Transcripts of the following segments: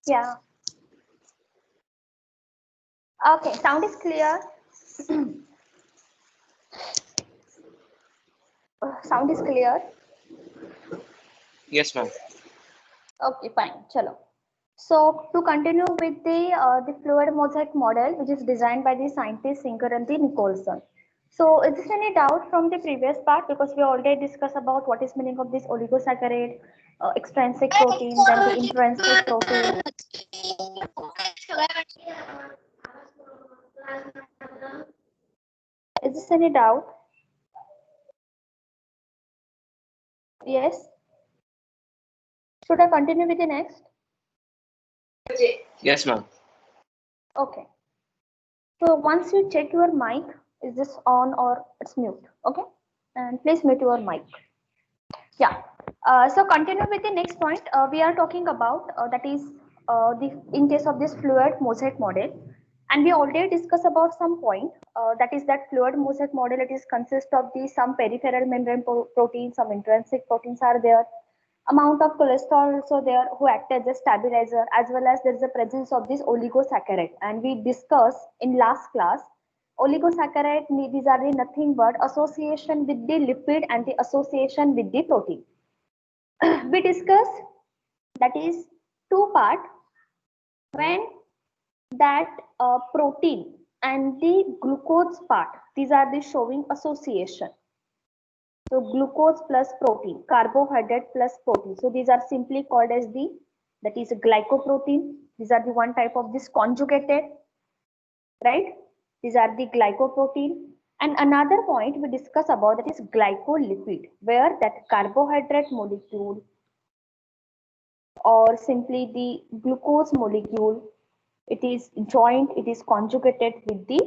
Yeah. Okay, sound is clear. Sound is clear. Yes, ma'am. Okay, fine. Chalo. So to continue with the fluid mosaic model, which is designed by the scientist Singer and the Nicholson. So is there any doubt from the previous part, because we already discussed about what is meaning of this oligosaccharide, extrinsic protein, then the intrinsic protein. Is this any doubt? Yes. Should I continue with the next? Yes, ma'am. Okay. So once you check your mic, is this on or it's mute? Okay. And please mute your mic. Yeah. So continue with the next point. We are talking about that is the in case of this fluid mosaic model, and we already discussed about some point that is that fluid mosaic model. It is consist of the some peripheral membrane proteins, some intrinsic proteins are there, amount of cholesterol also there who act as a stabilizer, as well as there is a presence of this oligosaccharide. And we discussed in last class oligosaccharide, these are the nothing but association with the lipid and the association with the protein. We discussed that is two part when that protein and the glucose part, these are the showing association. So glucose plus protein, carbohydrate plus protein. So these are simply called as the, that is glycoprotein. These are the one type of this conjugated, right? These are the glycoprotein. And another point we discuss about, that is glycolipid, where that carbohydrate molecule or simply the glucose molecule, it is joined, it is conjugated with the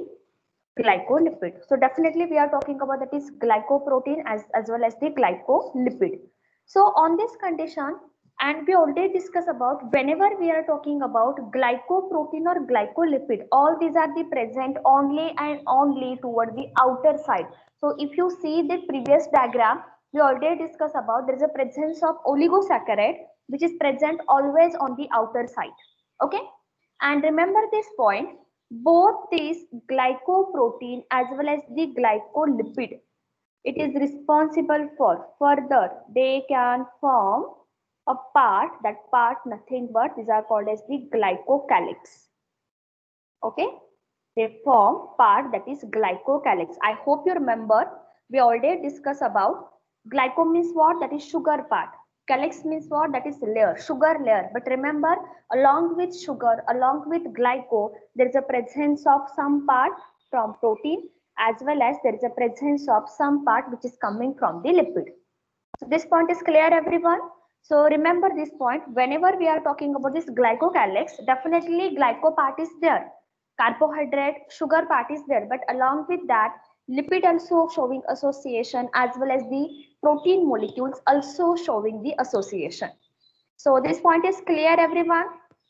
glycolipid. So definitely we are talking about that is glycoprotein as well as the glycolipid. So on this condition, and we already discussed about whenever we are talking about glycoprotein or glycolipid, all these are the present only and only toward the outer side. So if you see the previous diagram, we already discussed about there is a presence of oligosaccharide which is present always on the outer side. Okay, and remember this point, both these glycoprotein as well as the glycolipid, it is responsible for further, they can form a part, that part nothing but these are called as the glycocalyx. Okay, they form part that is glycocalyx. I hope you remember we already discussed about glyco means what, that is sugar part, calyx means what, that is layer, sugar layer. But remember, along with sugar, along with glyco, there is a presence of some part from protein, as well as there is a presence of some part which is coming from the lipid. So this point is clear, everyone. So remember this point, whenever we are talking about this glycocalyx, definitely glyco part is there, carbohydrate, sugar part is there, but along with that, lipid also showing association, as well as the protein molecules also showing the association. So this point is clear, everyone.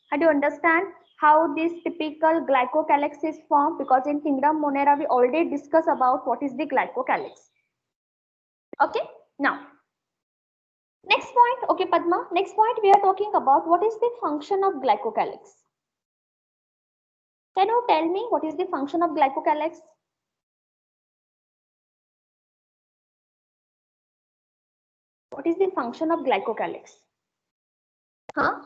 How do you understand how this typical glycocalyx is formed? Because in Kingdom Monera, we already discussed about what is the glycocalyx. Okay, now next point. Okay, Padma, next point we are talking about what is the function of glycocalyx. Can you tell me what is the function of glycocalyx? What is the function of glycocalyx? Huh?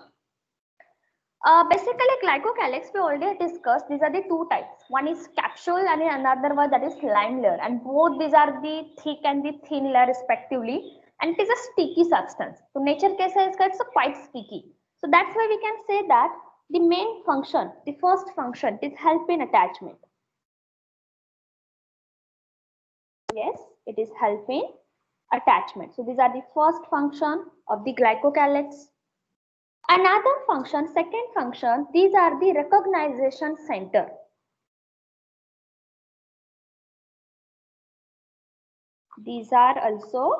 Basically, glycocalyx we already discussed. These are the two types. One is capsule and another one that is lime layer. And both these are the thick and the thin layer respectively. And it is a sticky substance. So nature case is it's quite sticky. So that's why we can say that the main function, the first function, is help in attachment. Yes, it is help in attachment. So these are the first function of the glycocalyx. Another function, second function, these are the recognition center. These are also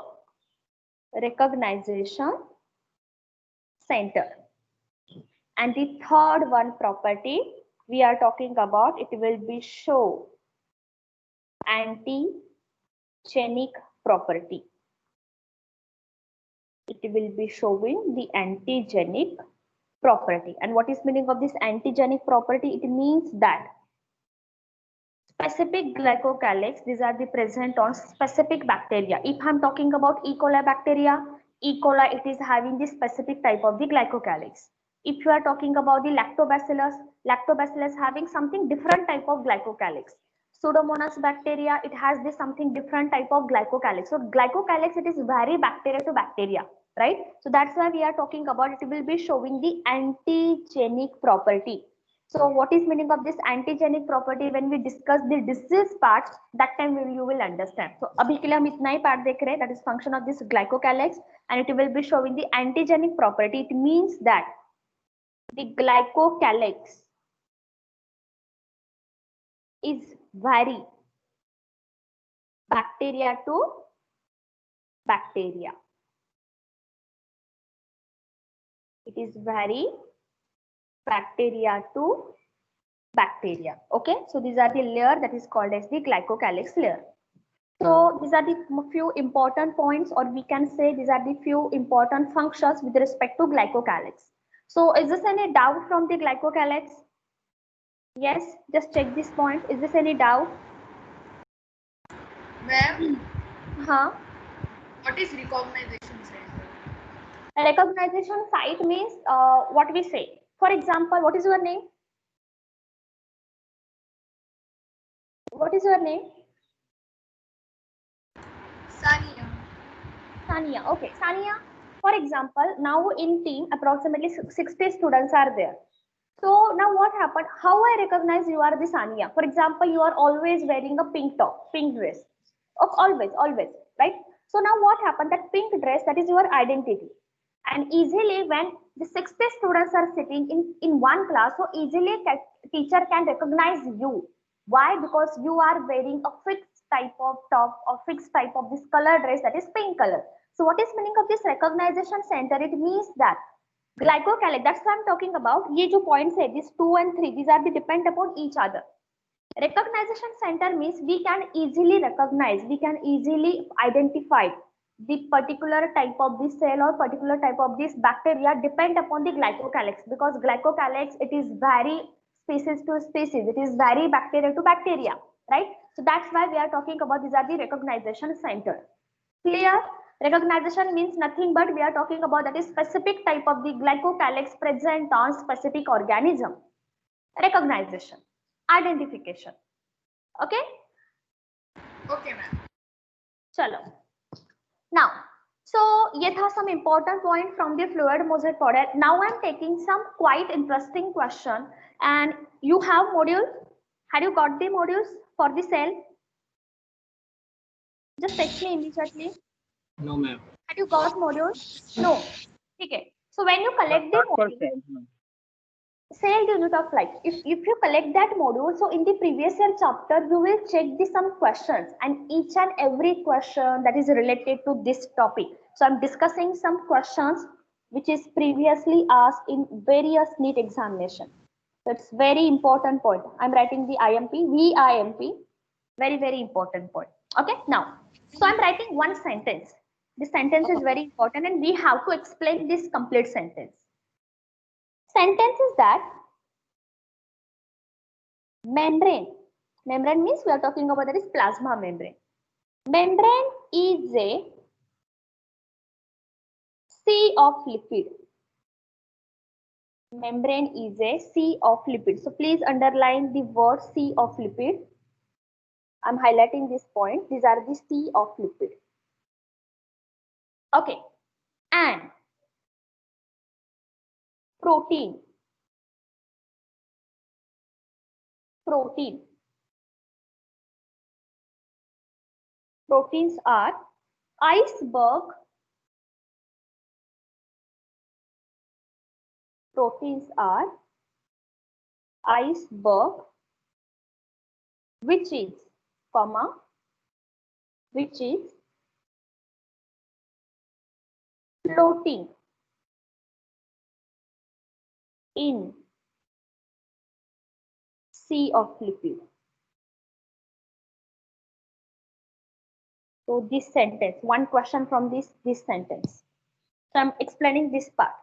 recognition center. And the third one property we are talking about, it will be show antigenic property. It will be showing the antigenic property. And what is meaning of this antigenic property? It means that specific glycocalyx, these are the present on specific bacteria. If I'm talking about E. coli bacteria, E. coli, it is having the specific type of the glycocalyx. If you are talking about the lactobacillus having something different type of glycocalyx. Pseudomonas bacteria, it has this something different type of glycocalyx. So glycocalyx, it is vary bacteria to bacteria, right? So that's why we are talking about it will be showing the antigenic property. So what is meaning of this antigenic property? When we discuss the disease part, that time you will understand. So abhi ke liye hum itna hi part dekh rahe hain, that is function of this glycocalyx, and it will be showing the antigenic property. It means that the glycocalyx is vary bacteria to bacteria. It is vary bacteria to bacteria. Okay, so these are the layer that is called as the glycocalyx layer. So these are the few important points, or we can say these are the few important functions with respect to glycocalyx. So is this any doubt from the glycocalyx? Yes, just check this point. Is this any doubt? Ma'am, What is recognition center? Recognition site means what we say. For example, what is your name? What is your name? Sania. Sania. Okay, Sania. For example, now in team approximately 60 students are there. So now what happened? How I recognize you are the Sania? For example, you are always wearing a pink top, pink dress. Oh, always, right? So now what happened? That pink dress, that is your identity. And easily when the 60 students are sitting in one class, so easily teacher can recognize you. Why? Because you are wearing a fixed type of top or fixed type of this color dress, that is pink color. So what is meaning of this recognition center? It means that glycocalyx, that's what I'm talking about. Ye jo points hai, these 2 and 3, these are the depend upon each other. Recognition center means we can easily recognize, we can easily identify the particular type of this cell or particular type of this bacteria depend upon the glycocalyx, because glycocalyx, it is vary species to species, it is vary bacteria to bacteria, right? So that's why we are talking about these are the recognition center. Clear? Recognition means nothing but we are talking about that is specific type of the glycocalyx present on specific organism. Recognition, identification. Okay? Okay, ma'am. Chalo. Now, so ये था some important point from the fluid mosaic product. Now I'm taking some quite interesting question, and you have module. Had you got the modules for the cell? Just text me immediately. No, ma'am. Had you got modules? No. Okay. So when you collect the module, cell unit of life, if you collect that module, so in the previous year chapter you will check the some questions, and each and every question that is related to this topic. So I'm discussing some questions which is previously asked in various NEET examination. That's very important point. I'm writing the IMP, VIMP, very important point. Okay, now so I'm writing one sentence. This sentence is very important and we have to explain this complete sentence. Sentence is that membrane means we are talking about that is plasma membrane. Membrane is a sea of lipid. Membrane is a sea of lipid. So please underline the word sea of lipid. I'm highlighting this point. These are the sea of lipid. Okay, and protein. Proteins are iceberg. Proteins are iceberg, which is, comma, which is floating in sea of lipid. So this sentence, one question from this sentence. So I'm explaining this part.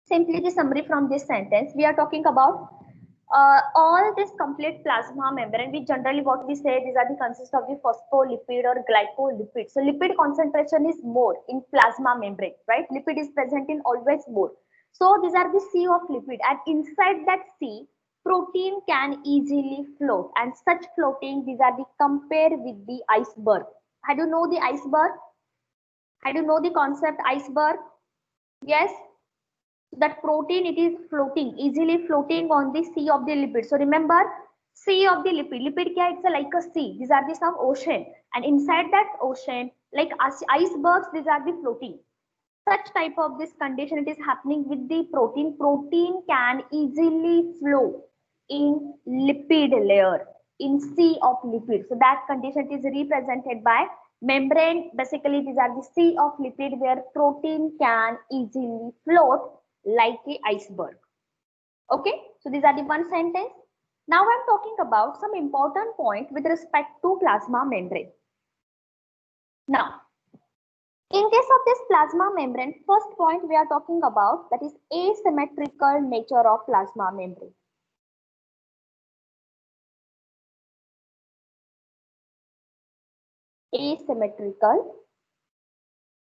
Simply the summary from this sentence, we are talking about all this complete plasma membrane. We generally what we say, these are the consist of the phospholipid or glycolipid. So lipid concentration is more in plasma membrane, right? Lipid is present in always more. So these are the sea of lipid, and inside that sea, protein can easily float, and such floating, these are the compare with the iceberg. How do you know the iceberg? How do you know the concept iceberg? Yes, that protein, it is floating, easily floating on the sea of the lipid. So remember, sea of the lipid kya? It's like a sea. These are the some ocean, and inside that ocean, like icebergs, these are the floating. Such type of this condition, it is happening with the protein. Protein can easily flow in lipid layer, in sea of lipid. So that condition is represented by membrane. Basically, these are the sea of lipid where protein can easily float like a iceberg. Okay, so these are the one sentence. Now I'm talking about some important point with respect to plasma membrane. Now, in case of this plasma membrane, first point we are talking about, that is asymmetrical nature of plasma membrane. Asymmetrical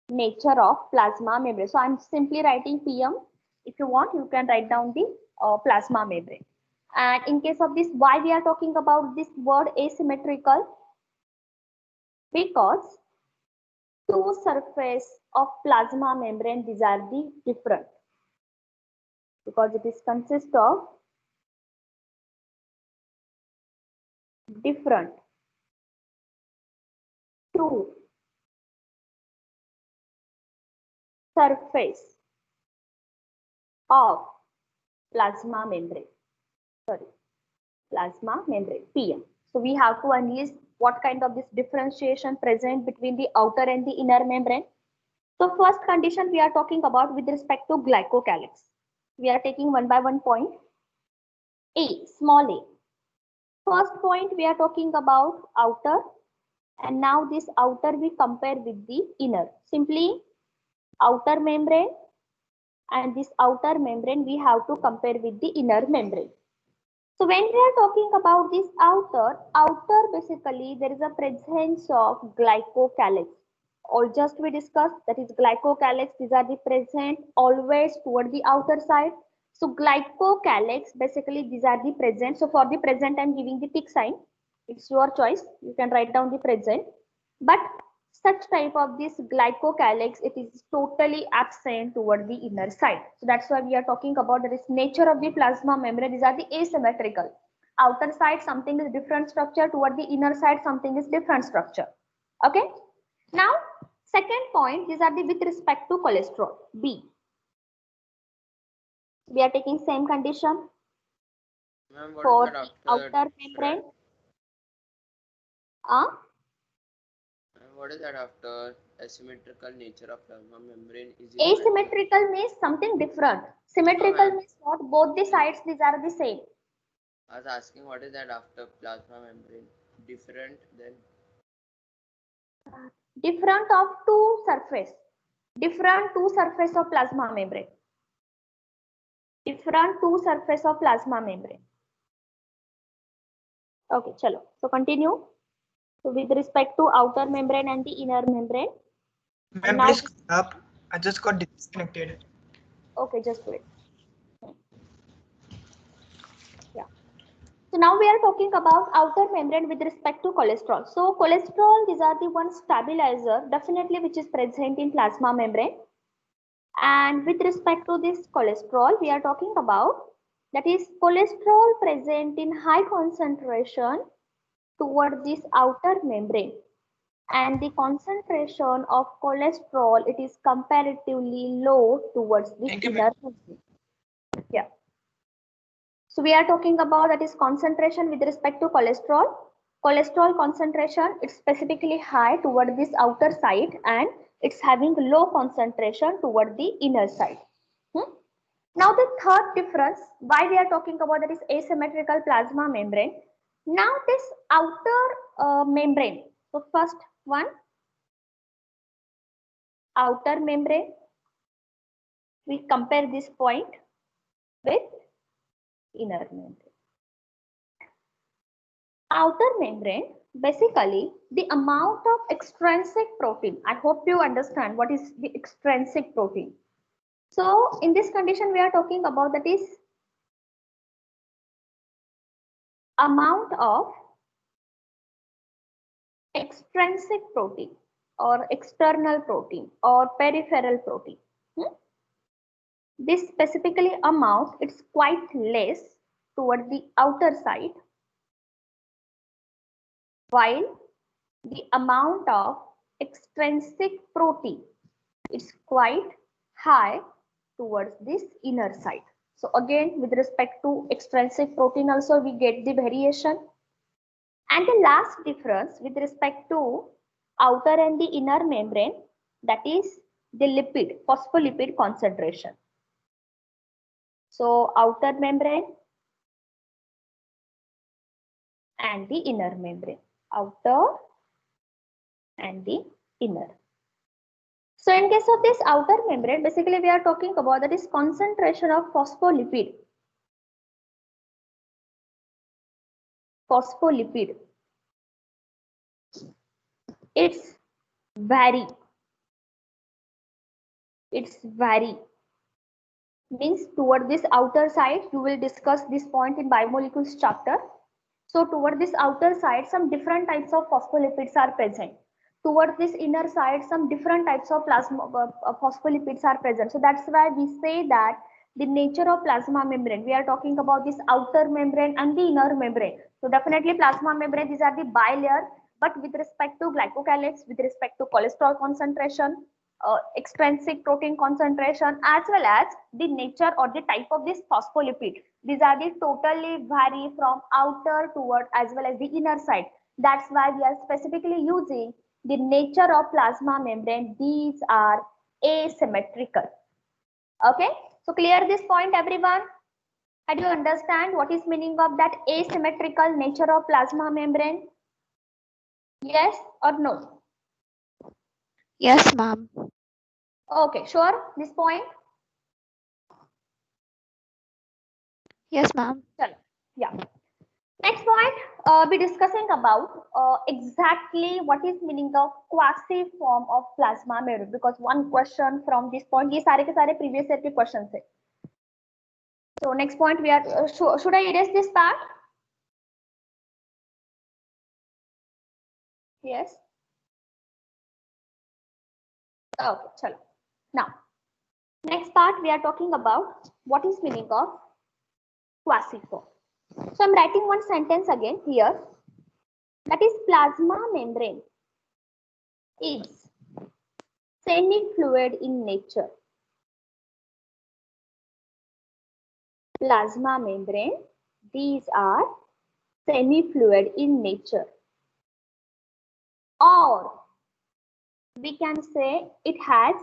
nature of plasma membrane. So I'm simply writing PM. If you want, you can write down the plasma membrane. And in case of this, why we are talking about this word asymmetrical? Because two surface of plasma membrane, these are the different, because it is consist of different two surface of plasma membrane. Sorry, plasma membrane, PM. So we have to analyze what kind of this differentiation present between the outer and the inner membrane. So first condition we are talking about with respect to glycocalyx. We are taking one by one point. A, small a. First point we are talking about outer, and now this outer we compare with the inner. Simply outer membrane, and this outer membrane we have to compare with the inner membrane. So when we are talking about this outer basically there is a presence of glycocalyx. Or just we discussed, that is glycocalyx, these are the present always toward the outer side. So glycocalyx, basically these are the present. So for the present I'm giving the tick sign. It's your choice. You can write down the present. But such type of this glycocalyx, it is totally absent toward the inner side. So that's why we are talking about this nature of the plasma membrane. These are the asymmetrical. Outer side something is different structure, toward the inner side something is different structure. Okay. Now second point, these are the with respect to cholesterol. B. We are taking same condition for the outer membrane. What is that after asymmetrical nature of plasma membrane is asymmetrical means something different. Symmetrical means what? Both the sides these are the same. I was asking what is that after plasma membrane? Different than? Different of two surface. Different two surface of plasma membrane. Different two surface of plasma membrane. Okay, chalo. So continue. So with respect to outer membrane and the inner membrane. Ma'am, please up. I just got disconnected. Okay, just wait. Yeah. So now we are talking about outer membrane with respect to cholesterol. So cholesterol, these are the one stabilizer, definitely which is present in plasma membrane. And with respect to this cholesterol, we are talking about, that is cholesterol present in high concentration toward this outer membrane. And the concentration of cholesterol, it is comparatively low towards the inner membrane. Yeah. So we are talking about, that is concentration with respect to cholesterol. Cholesterol concentration, it's specifically high toward this outer side, and it's having low concentration toward the inner side. Now the third difference, why we are talking about, that is asymmetrical plasma membrane. Now this outer membrane. So first one, outer membrane. we compare this point with inner membrane. Outer membrane, basically the amount of extrinsic protein. I hope you understand what is the extrinsic protein. So in this condition we are talking about, that is amount of extrinsic protein or external protein or peripheral protein. This specifically amount, it's quite less toward the outer side, while the amount of extrinsic protein, it's quite high towards this inner side. So again, with respect to extrinsic protein also we get the variation. And the last difference with respect to outer and the inner membrane, that is the lipid, phospholipid concentration. So outer membrane and the inner membrane, outer and the inner. So in case of this outer membrane, basically we are talking about, that is concentration of phospholipid. Phospholipid. It's vary. Means toward this outer side, you will discuss this point in biomolecules chapter. So toward this outer side, some different types of phospholipids are present. Toward this inner side, some different types of plasma phospholipids are present. So that's why we say that the nature of plasma membrane, we are talking about this outer membrane and the inner membrane. So definitely plasma membrane, these are the bilayer, but with respect to glycocalyx, with respect to cholesterol concentration, extrinsic protein concentration, as well as the nature or the type of this phospholipid, these are the totally vary from outer toward as well as the inner side. That's why we are specifically using the nature of plasma membrane. These are asymmetrical. Okay, so clear this point, everyone? How do you understand what is meaning of that asymmetrical nature of plasma membrane? Yes or no? Yes, ma'am. Okay, sure, this point? Yes, ma'am. Yeah. Next point, be discussing about exactly what is meaning of quasi form of plasma membrane, because one question from this point, ये सारे के सारे previous year के questions है. So next point we are should I erase this part? Yes. Okay, chalo. Now next part we are talking about what is meaning of quasi form. So I'm writing one sentence again here. That is plasma membrane is semi-fluid in nature. Plasma membrane, these are semi-fluid in nature. Or we can say it has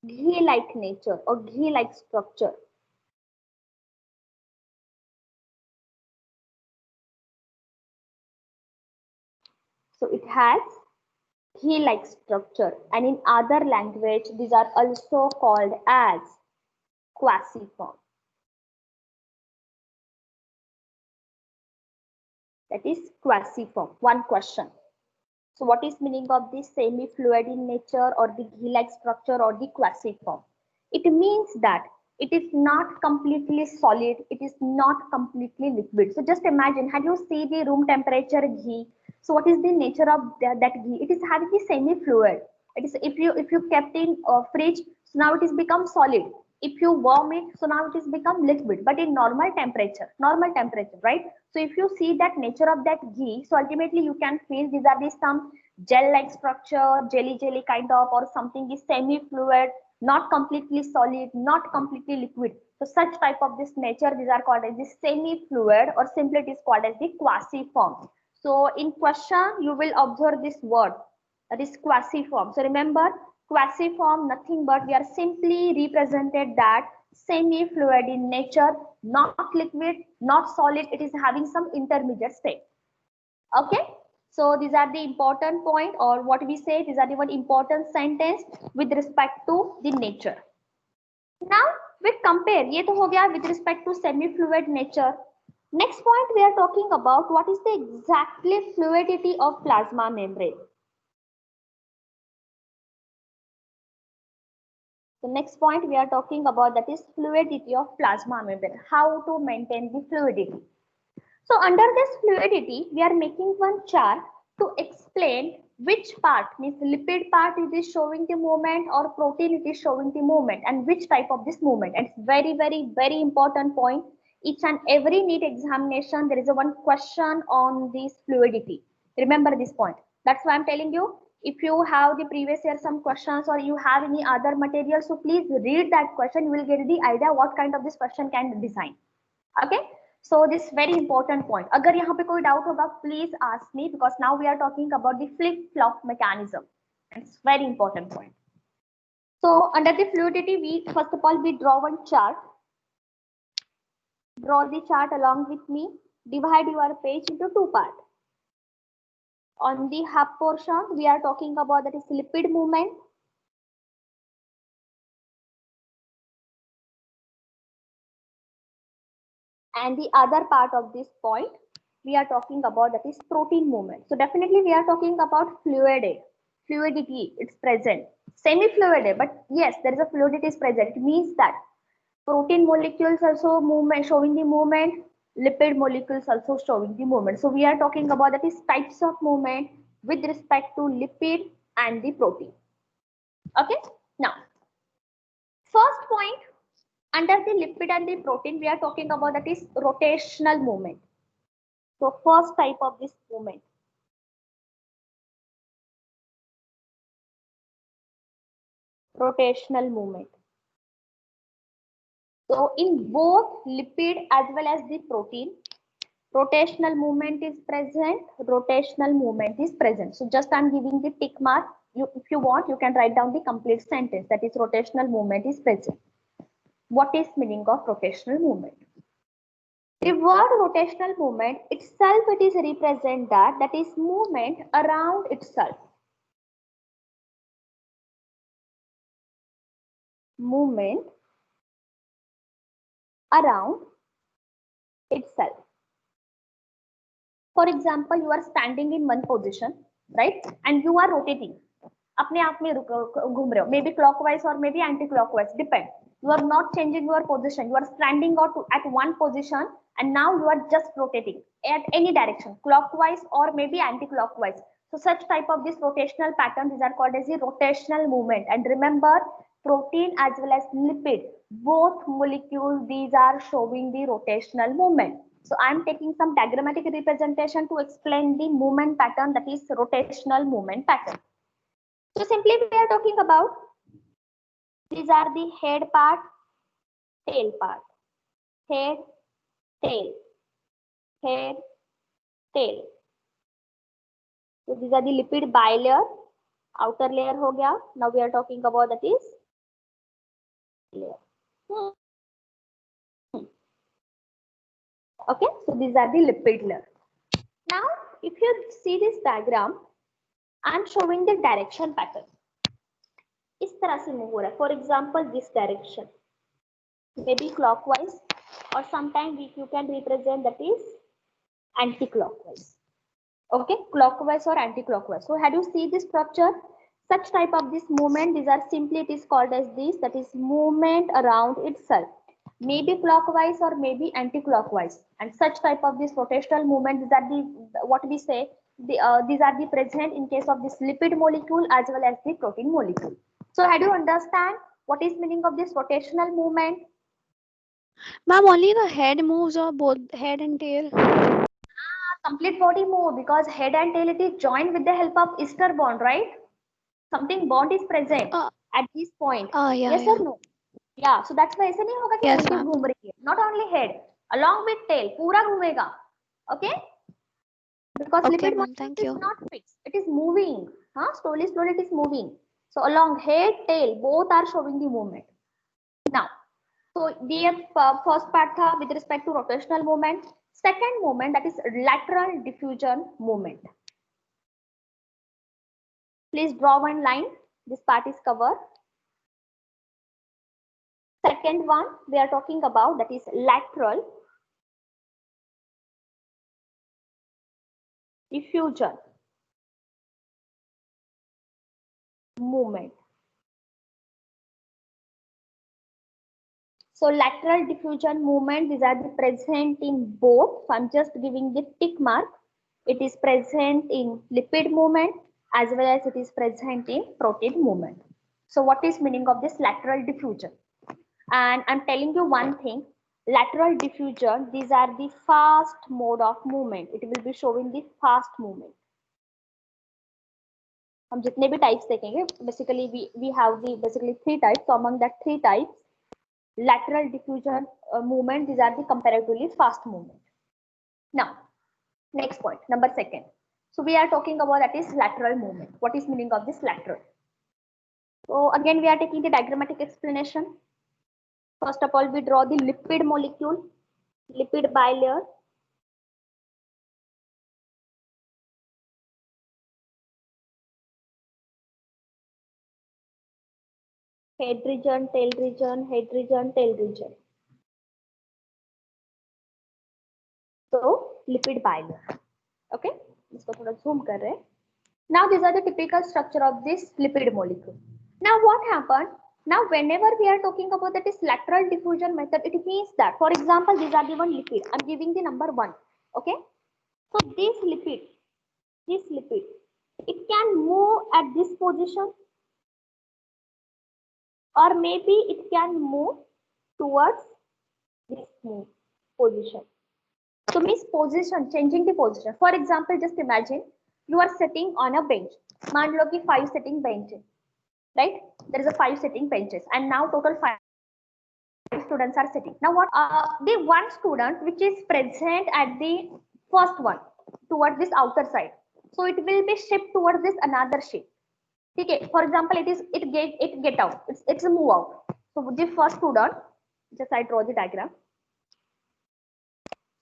ghee-like nature or ghee-like structure. So it has ghee-like structure, and in other language these are also called as quasi-form. That is quasi-form. One question. So what is meaning of this semi-fluid in nature or the ghee-like structure or the quasi-form? It means that it is not completely solid, it is not completely liquid. So just imagine, had you see the room temperature ghee, so what is the nature of that ghee? It is having the semi-fluid. It is if you kept in fridge, so now it is become solid. If you warm it, so now it is become liquid, but in normal temperature, right? So if you see that nature of that ghee, so ultimately you can feel these are the some gel-like structure, jelly kind of, or something is semi-fluid, not completely solid, not completely liquid. So such type of this nature, these are called as the semi-fluid, or simply it is called as the quasi-form. So in question, you will observe this word, that is quasi-form. So remember, quasi-form, nothing but we are simply represented that semi-fluid in nature, not liquid, not solid, it is having some intermediate state. Okay, so these are the important point, or what we say, these are the one important sentence with respect to the nature. Now we compare, ये तो हो गया with respect to semi-fluid nature. Next point we are talking about what is the exactly fluidity of plasma membrane. The next point we are talking about that is fluidity of plasma membrane, how to maintain the fluidity. So under this fluidity, we are making one chart to explain which part, means lipid part it is showing the movement or protein it is showing the movement and which type of this movement. And it's very important point. Each and every NEET examination, there is a one question on this fluidity. Remember this point. That's why I'm telling you, if you have the previous year some questions or you have any other material, so please read that question. You will get the idea what kind of this question can design. Okay. So this very important point. अगर यहाँ पे कोई doubt होगा, please ask me because now we are talking about the flip-flop mechanism. It's very important point. So under the fluidity, we first of all we draw one chart. Draw the chart along with me. Divide your page into two parts. On the half portion, we are talking about that is lipid movement. And the other part of this point, we are talking about that is protein movement. So definitely we are talking about fluidity, it's present. Semi-fluid, but yes, there is a fluidity is present. It means that protein molecules also movement, showing the movement, lipid molecules also showing the movement. So we are talking about that is types of movement with respect to lipid and the protein. Okay, now first point, under the lipid and the protein, we are talking about that is rotational movement. So first type of this movement. Rotational movement. So in both lipid as well as the protein, rotational movement is present, rotational movement is present. So just I'm giving the tick mark. If you want, you can write down the complete sentence that is rotational movement is present. What is meaning of rotational movement? The word rotational movement itself, it is represent that is movement around itself. Movement around itself. For example, you are standing in one position, right? And you are rotating. अपने आप में घूम रहे हो, maybe clockwise or maybe anti-clockwise, depend. You are not changing your position. You are standing at one position and now you are just rotating at any direction, clockwise or maybe anti-clockwise. So such type of this rotational pattern, these are called as the rotational movement. And remember, protein as well as lipid, both molecules, these are showing the rotational movement. So I'm taking some diagrammatic representation to explain the movement pattern, that is rotational movement pattern. So simply we are talking about, these are the head part, tail part, head, tail, head, tail. So these are the lipid bilayer, outer layer ho gaya. Now we are talking about that is layer. Okay, so these are the lipid layer. Now if you see this diagram, I'm showing the direction pattern. इस तरह से move हो रहा है. For example, this direction, maybe clockwise, or sometimes you can represent that is anti-clockwise. Okay, clockwise or anti-clockwise. So had you see this structure, such type of this movement, these are simply, it is called as this, that is movement around itself, maybe clockwise or maybe anti-clockwise. And such type of this rotational movement, these are the, what we say, these are the present in case of this lipid molecule as well as the protein molecule. So had you understand what is meaning of this rotational movement? Ma'am, only the head moves or both head and tail? Complete body move, because head and tail, it is joined with the help of ester bond, right? Something bond is present at this point. Yeah, Yes yeah. or no? Yeah, so that's why ऐसे नहीं होगा कि Yes, पूरी ma'am. घूम रही है. Not only head, along with tail, पूरा घूमेगा. Okay? Because Okay, lipid ma'am. molecule Thank is you. not fixed. It is moving. Slowly it is moving. So along head, tail, both are showing the movement. Now, so the first part tha with respect to rotational movement. Second movement, that is lateral diffusion movement. Please draw one line. This part is covered. Second one we are talking about, that is lateral diffusion movement. So lateral diffusion movement, these are the present in both. So I'm just giving the tick mark. It is present in lipid movement as well as it is present in protein movement. So what is meaning of this lateral diffusion? And I'm telling you one thing, lateral diffusion, these are the fast mode of movement. It will be showing the fast movement. हम जितने भी types देखेंगे, basically we have the basically 3 types. So among that 3 types, lateral diffusion movement, these are the comparatively fast movement. Now, next point, number 2nd. So we are talking about that is lateral movement. What is meaning of this lateral? So again, we are taking the diagrammatic explanation. First of all, we draw the lipid molecule, lipid bilayer. Head region, tail region, head region, tail region. So lipid bilayer. Okay, इसको थोड़ा zoom कर रहे हैं. Now these are the typical structure of this lipid molecule. Now what happened? Now whenever we are talking about that is lateral diffusion method, it means that, for example, these are the one lipid. I'm giving the number 1. Okay. So this lipid, it can move at this position, or maybe it can move towards this position. So means position, changing the position. For example, just imagine you are sitting on a bench. मान लो कि 5 sitting benches, right? There is a 5 sitting benches, and now total 5 students are sitting. Now what? The one student which is present at the first one towards this outer side, so it will be shift towards this another shift. Okay. For example, it get out. It's a move out. So the first student, just I draw the diagram.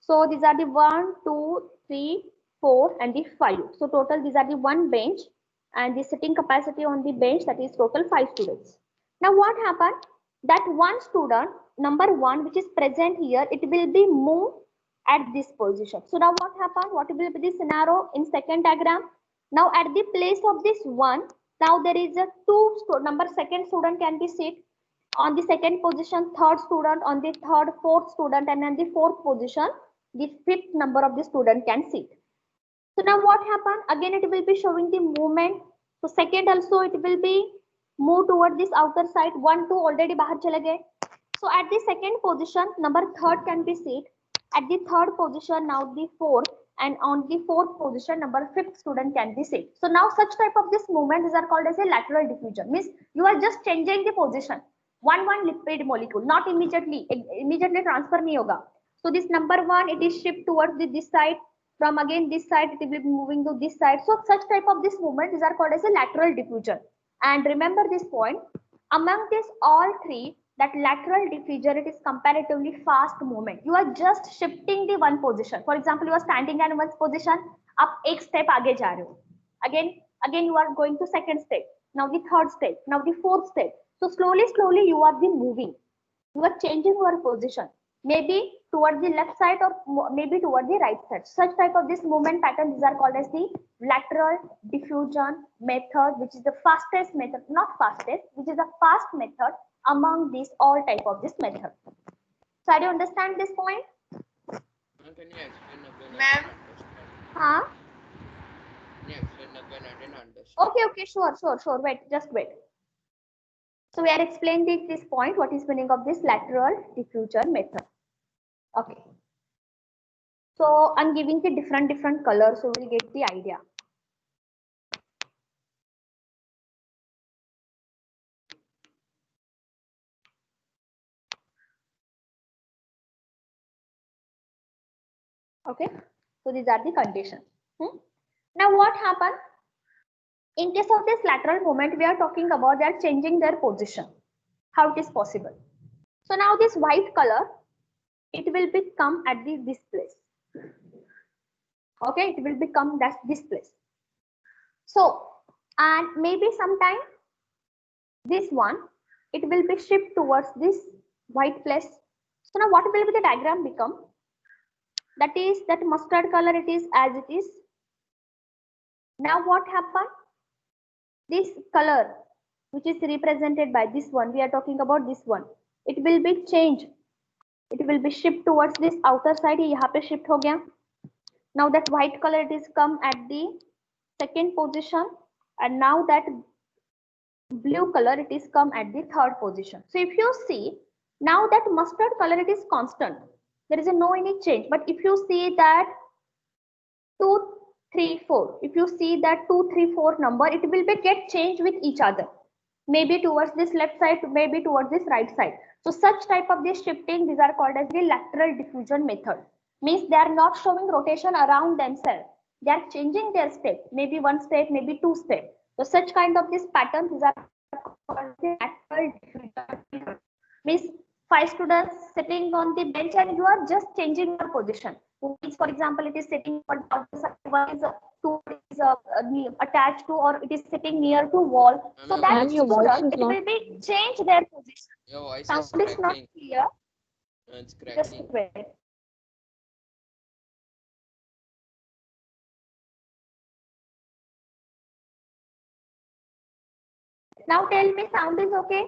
So these are the 1, 2, 3, 4, and the 5. So total these are the one bench, and the sitting capacity on the bench, that is total 5 students. Now what happened? That one student, number 1, which is present here, it will be moved at this position. So now what happened? What will be the scenario in second diagram? Now at the place of this one, now there is a second student can be sit on the second position, third student on the third, fourth student, and then the fourth position, the 5th number of the student can sit. So now what happened? Again, it will be showing the movement. So second also it will be move toward this outer side. 1, 2 already bahar chale gaye. So at the second position, number 3rd can be sit. At the 3rd position, now the 4th, and on the 4th position, number 5th student can be sit. So now such type of this movements are called as a lateral diffusion. Means you are just changing the position. One lipid molecule, not immediately transfer nahi hoga. So this number 1, it is shift towards this side. From again this side, it will be moving to this side. So such type of this movement is called as a lateral diffusion. And remember this point, among this all 3, that lateral diffusion, it is comparatively fast movement. You are just shifting the one position. For example, you are standing in one position, up एक step आगे जा रहे हो. Again you are going to second step. Now the third step. Now the fourth step. So slowly you are moving. You are changing your position. Maybe towards the left side or maybe towards the right side. Such type of this movement pattern, these are called as the lateral diffusion method, which is the fastest method, not fastest, which is the fast method among these all type of this method. So do you understand this point? Can you explain again? Ma'am? Huh? Can you explain again? I didn't understand. Okay, sure. Wait, just wait. So we are explaining this point, what is meaning of this lateral diffusion method. Okay. So I'm giving the different colors, so we'll get the idea. Okay, so these are the conditions. Now what happened? In case of this lateral movement, we are talking about they are changing their position. How it is possible? So now this white color, it will become at this place. Okay, it will become this place. So, and maybe sometime this one, it will be shift towards this white place. So now what will be the diagram become? That is that mustard color, it is as it is. Now what happened? This color which is represented by this one, we are talking about this one, it will be changed, it will be shift towards this outer side. यहाँ पे shift हो गया. Now that white color, it is come at the second position, and now that blue color, it is come at the third position. So if you see, now that mustard color, it is constant, there is no any change. But if you see that 2 3 4, if you see that 2 3 4 number, it will be get changed with each other, maybe towards this left side, maybe towards this right side. So such type of this shifting, these are called as the lateral diffusion method. Means they are not showing rotation around themselves, they are changing their step, maybe one step, maybe two step. So such kind of this pattern, these are called the lateral diffusion. Means 5 students sitting on the bench and you are just changing your position. Means, for example, it is sitting on the outer side, one is attached to, or it is sitting near to wall. So that Ma'am, your voice student, is it not. will be change their position. Your voice Sound is is not cracking. clear. It's Just cracking. wait. Now tell me, sound is okay?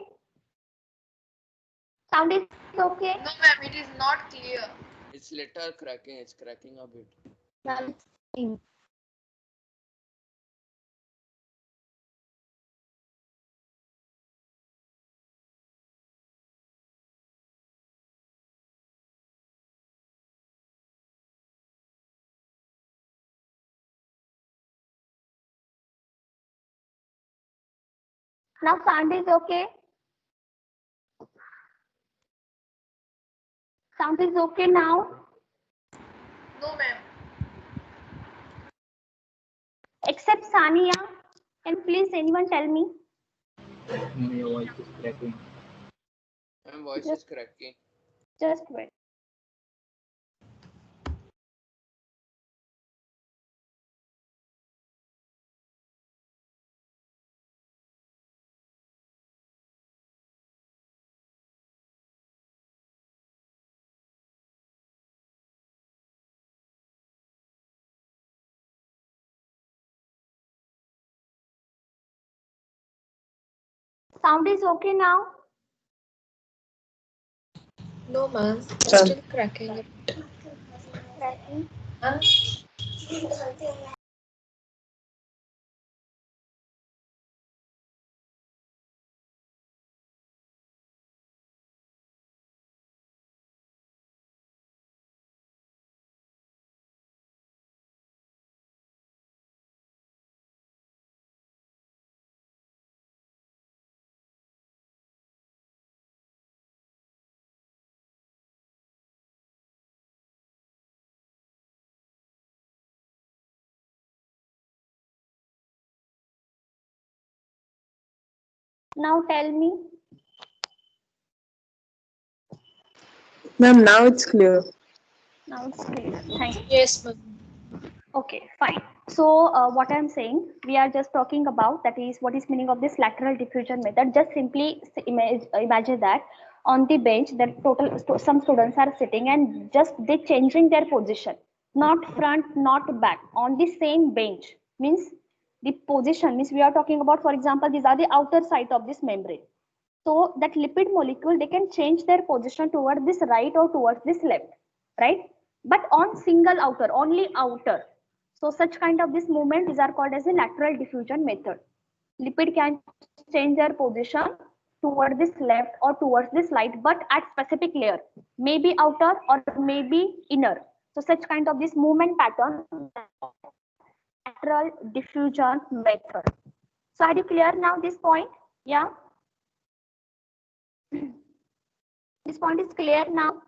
Sound is okay? No, ma'am, it is not clear. It's little cracking. It's cracking a bit. Ma'am, Now sound is okay? Sound is okay now? No, ma'am. Except Sania. Can please anyone tell me? Your voice is cracking. My voice is cracking. Just wait. Sound is okay now? No, ma'am. Sir. Still cracking. Cracking. Huh? Now tell me. Ma'am, now it's clear. Now it's clear. Thank you. Yes, ma'am. Okay, fine. So what I'm saying, we are just talking about, that is what is meaning of this lateral diffusion method. Just simply imagine that on the bench, that some students are sitting and just they changing their position, not front, not back, on the same bench. Means the position, means we are talking about, for example, these are the outer side of this membrane. So that lipid molecule, they can change their position toward this right or towards this left, right? But on single outer, only outer. So such kind of this movement, these are called as a lateral diffusion method. Lipid can change their position toward this left or towards this right, but at specific layer, maybe outer or maybe inner. So such kind of this movement pattern, lateral diffusion method. So are you clear now this point? Yeah. This point is clear now.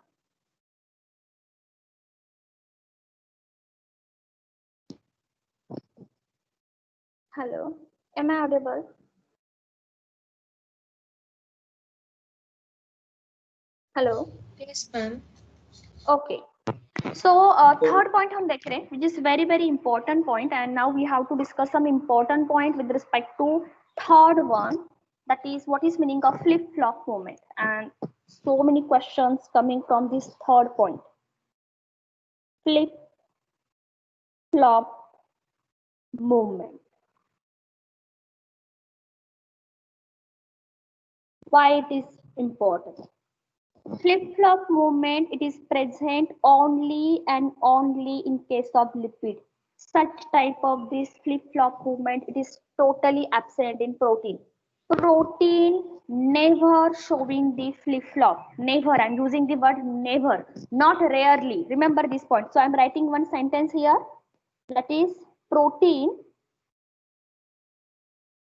Hello, am I audible? Hello. Yes, ma'am. Okay. So third point हम देख रहे हैं, which is very important point, and now we have to discuss some important point with respect to third one, that is what is meaning of flip-flop movement. And So many questions coming from this third point. Flip flop movement. Why it is important? Flip-flop movement, it is present only and only in case of lipid. Such type of this flip-flop movement, it is totally absent in protein. Protein never showing the flip-flop. Never, I'm using the word never, not rarely. Remember this point. So I'm writing one sentence here. That is protein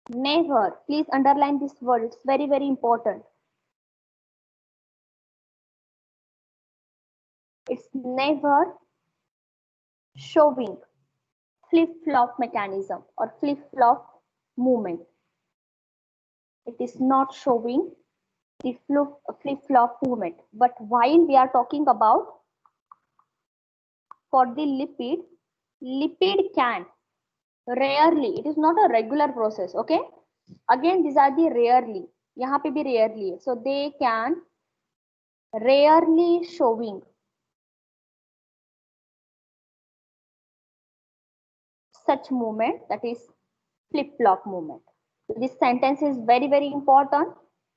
never. Please underline this word. It's very, very important. It's never showing flip-flop mechanism or flip-flop movement. It is not showing the flip-flop movement. But while we are talking about for the lipid can rarely, it is not a regular process, okay? Again, these are the rarely. यहाँ पे भी rarely है. So they can rarely showing such movement, that is flip-flop movement. So this sentence is very, very important.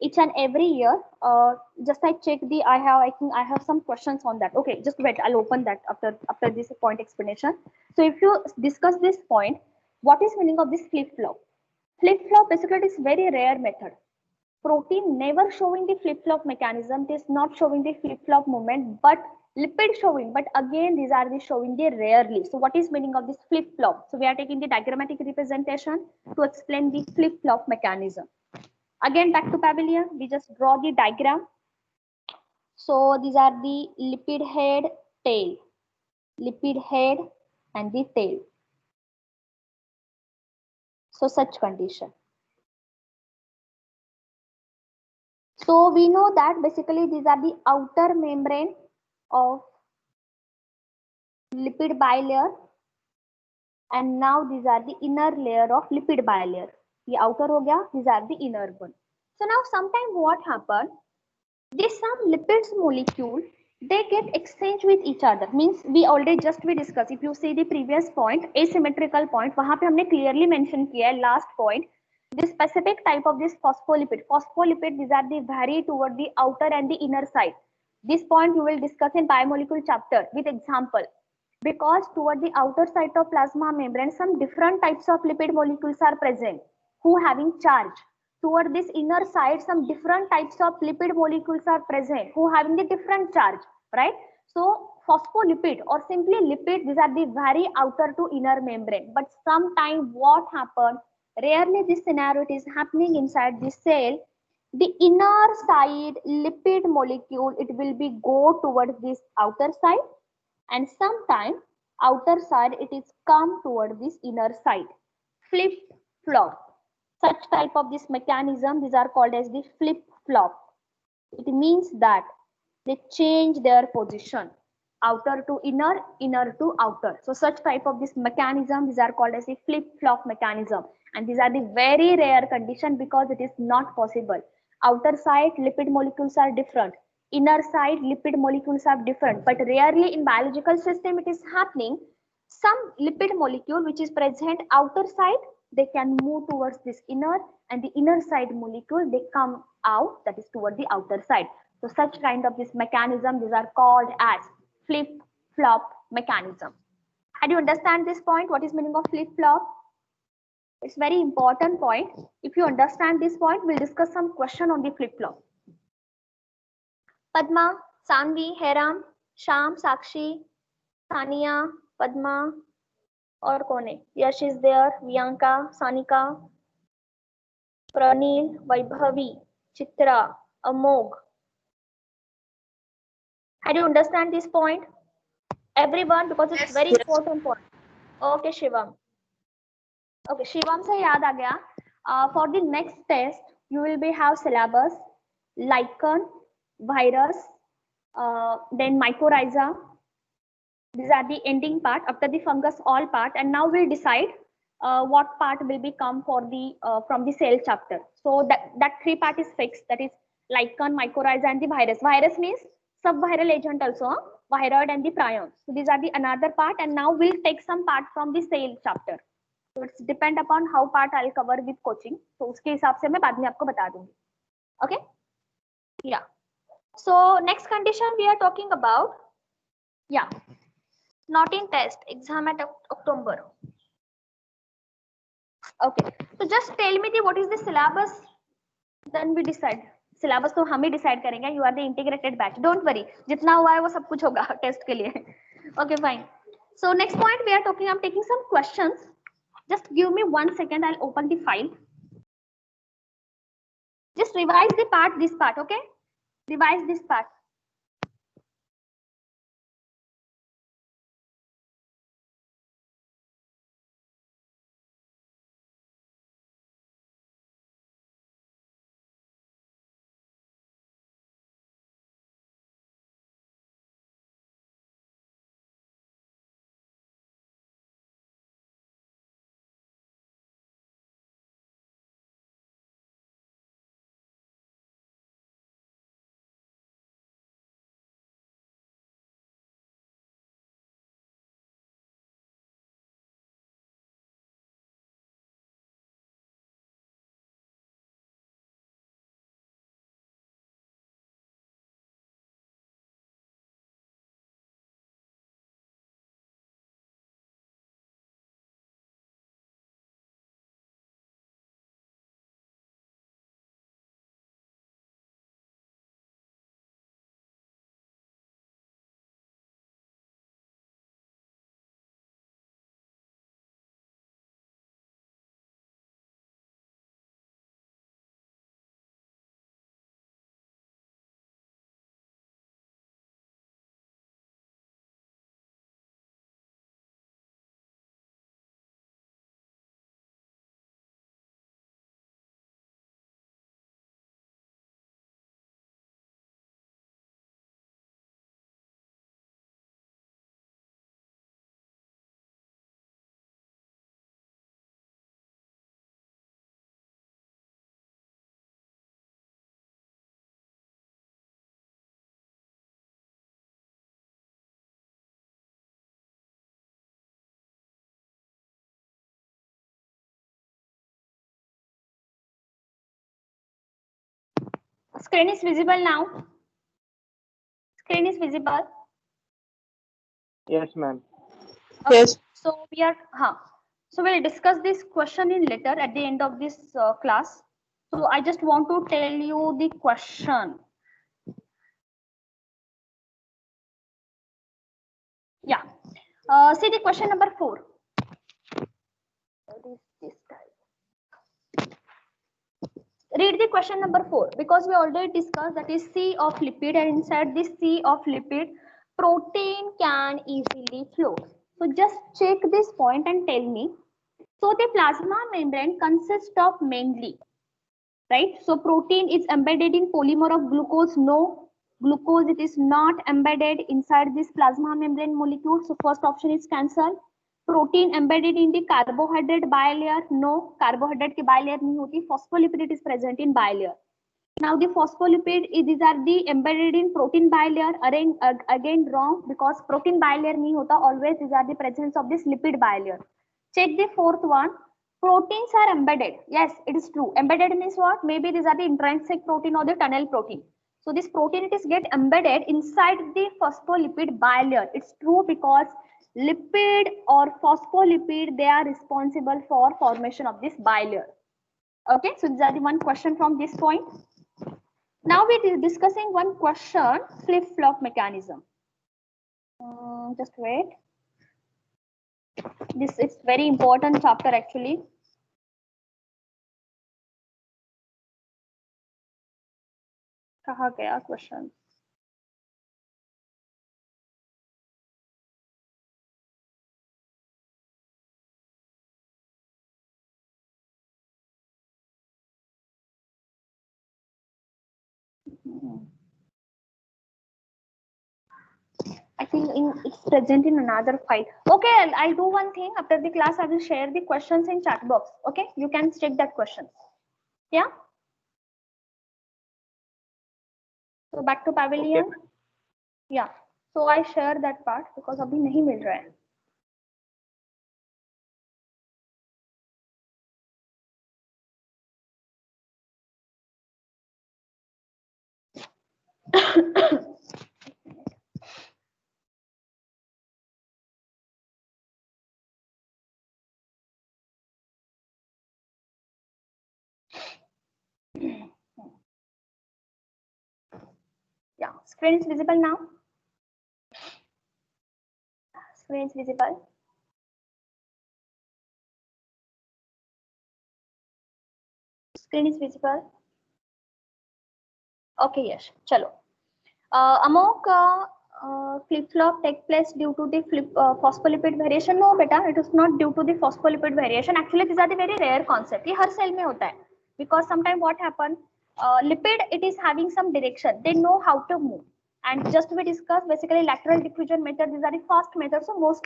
Each and every year, just I check the, I think I have some questions on that. Okay, just wait, I'll open that after this point explanation. So if you discuss this point, what is meaning of this flip-flop? Flip-flop basically is very rare method. Protein never showing the flip-flop mechanism, it is not showing the flip-flop movement, but lipid showing, but again these are the showing the rarely. So what is meaning of this flip-flop? So we are taking the diagrammatic representation to explain the flip-flop mechanism. Again back to Pavilion, we just draw the diagram. So these are the lipid head, tail, lipid head and the tail. So such condition. So we know that basically these are the outer membrane of lipid bilayer, and now these are the inner layer of lipid bilayer. The outer ho gaya, these are the inner one. So now sometime what happen? This some lipids molecule, they get exchanged with each other. Means we already we discussed. If you see the previous point, asymmetrical point, वहाँ पे हमने clearly mention किया है last point. This specific type of this phospholipid. Phospholipid, these are the vary toward the outer and the inner side. This point you will discuss in biomolecule chapter with example. Because toward the outer side of plasma membrane, some different types of lipid molecules are present who having charge. Toward this inner side, some different types of lipid molecules are present who having the different charge, right? So phospholipid or simply lipid, these are the very outer to inner membrane. But sometime what happen? Rarely this scenario is happening inside the cell. The inner side lipid molecule, it will be go towards this outer side, and sometime outer side it is come toward this inner side. Flip flop. Such type of this mechanism, these are called as the flip flop. It means that they change their position, outer to inner, inner to outer. So such type of this mechanism, these are called as the flip flop mechanism. And these are the very rare condition because it is not possible. Outer side lipid molecules are different. Inner side lipid molecules are different. But rarely in biological system it is happening. Some lipid molecule which is present outer side, they can move towards this inner, and the inner side molecule, they come out, that is toward the outer side. So such kind of this mechanism, these are called as flip-flop mechanism. How do you understand this point? What is meaning of flip-flop? It's very important point. If you understand this point, we'll discuss some question on the flip-flop. Padma, Sanvi, Heram, Sham, Sakshi, Sania, Padma, और कौन है? Yash is there, Vianka, Sanika, Pranil, Vaibhavi, Chitra, Amogh. How do you understand this point? Everyone, because it's very important point. Okay, Shivam. Okay, Shivam से याद आ गया. For the next test, you will be have syllabus, lichen, virus, then mycorrhiza. These are the ending part after the fungus all part, and now we'll decide what part will become for the from the cell chapter. So that three part is fixed, that is lichen, mycorrhiza, and the virus. Virus means subviral agent also, viroid and the prions. So these are the another part, and now we'll take some part from the cell chapter. So it's depend upon how part I'll cover with coaching. So उसके हिसाब से मैं बाद में आपको बता दूंगी. Okay? Yeah. So next condition we are talking about. Yeah. Not in test. Exam at October. Okay. So just tell me what is the syllabus. Then we decide. Syllabus तो हम ही decide करेंगे. You are the integrated batch. Don't worry. जितना हुआ है वो सब कुछ होगा test के लिए. Okay, fine. So next point we are talking. I'm taking some questions. Just give me 1 second. I'll open the file. Just revise the part. This part. Okay. Revise this part. Screen is visible now. Screen is visible. Yes, ma'am. Okay. Yes. So we are, so we'll discuss this question in later at the end of this class. So I just want to tell you the question. Yeah. See the question number 4. What is this type? Read the question number 4 because we already discussed that is sea of lipid, and inside this sea of lipid, protein can easily float. So just check this point and tell me. So the plasma membrane consists of mainly, right? So protein is embedded in polymer of glucose. No, glucose it is not embedded inside this plasma membrane molecule. So first option is cancelled. Protein embedded in the carbohydrate bilayer. No, carbohydrate के bilayer नहीं होती. Phospholipid it is present in bilayer. Now the phospholipid, these are the embedded in protein bilayer. Again wrong because protein bilayer नहीं होता. Always these are the presence of this lipid bilayer. Check the fourth one. Proteins are embedded. Yes, it is true. Embedded means what? Maybe these are the intrinsic protein or the tunnel protein. So this protein it is get embedded inside the phospholipid bilayer. It's true because lipid or phospholipid, they are responsible for formation of this bilayer. Okay, so these are the one question from this point. Now we are discussing one question, flip-flop mechanism. Just wait. This is very important chapter actually. कहाँ गया question? I think it's present in another file. Okay, I'll do one thing. After the class, I will share the questions in chat box. Okay, you can check that question. Yeah. So back to pavilion. Yeah. So I share that part because अभी नहीं मिल रहा है. Yeah, screen is visible now. Screen is visible. Screen is visible. Okay, yes. Chalo. Amok flip flop take place due to the phospholipid variation. No, beta, it is not due to the phospholipid variation. Actually, these are the very rare concept. ये हर cell में होता है. Because sometimes what happen, lipid it is having some direction. They know how to move. And just we discussed basically lateral diffusion method. These are the fast methods. So most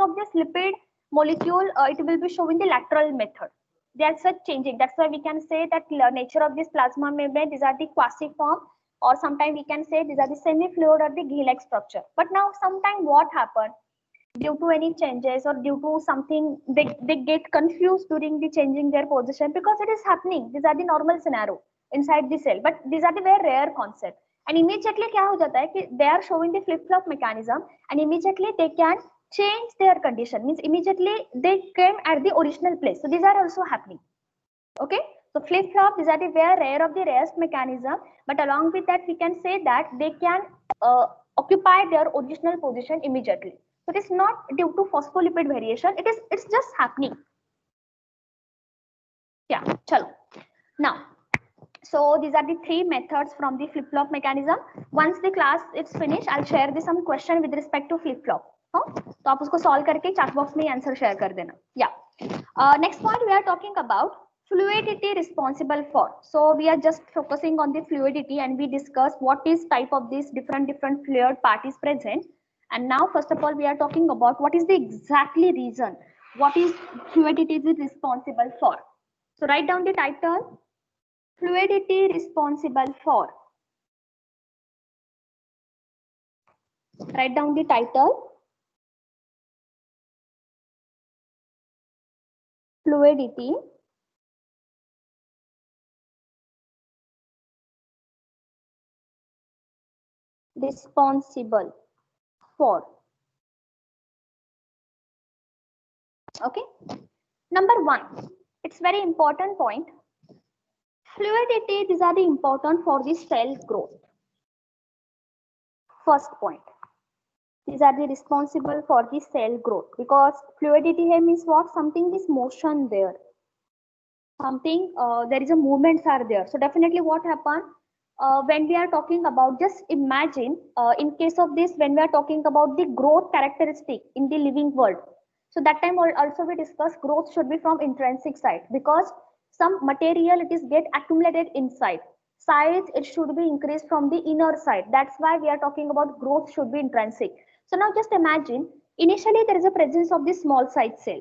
of this lipid molecule it will be showing the lateral method. They are such changing. That's why we can say that nature of this plasma membrane. These are the quasi form, or sometimes we can say these are the semi-fluid or the Gillick structure. But now sometimes what happen due to any changes or due to something they get confused during the changing their position because it is happening. These are the normal scenario inside the cell, but these are the very rare concept. And immediately क्या हो जाता है कि they are showing the flip-flop mechanism and immediately they can change their condition, means immediately they came at the original place. So these are also happening. Okay, so flip-flop, these are the very rare of the rarest mechanism, but along with that we can say that they can occupy their original position immediately. So it is not due to phospholipid variation, it's just happening. Yeah, chalo. Now, so these are the three methods from the flip-flop mechanism. Once the class is finished, I'll share the some question with respect to flip-flop. तो आप उसको solve करके chat box में answer share कर देना. Yeah. Next point we are talking about fluidity responsible for. So we are just focusing on the fluidity and we discussed what is type of this different fluid part is present. And now first of all we are talking about what is the exactly reason, what is fluidity is responsible for. So write down the title. Fluidity responsible for. Write down the title. Fluidity responsible for. Okay. Number one, it's very important point. Fluidity, these are the important for the cell growth. First point. These are the responsible for the cell growth because fluidity here means what? Something is motion there. Something there is a movements are there. So definitely what happened when we are talking about, just imagine in case of this when we are talking about the growth characteristic in the living world. So that time also we discussed growth should be from intrinsic side because some material it is get accumulated inside. Size it should be increased from the inner side. That's why we are talking about growth should be intrinsic. So now just imagine initially there is a presence of this small size cell.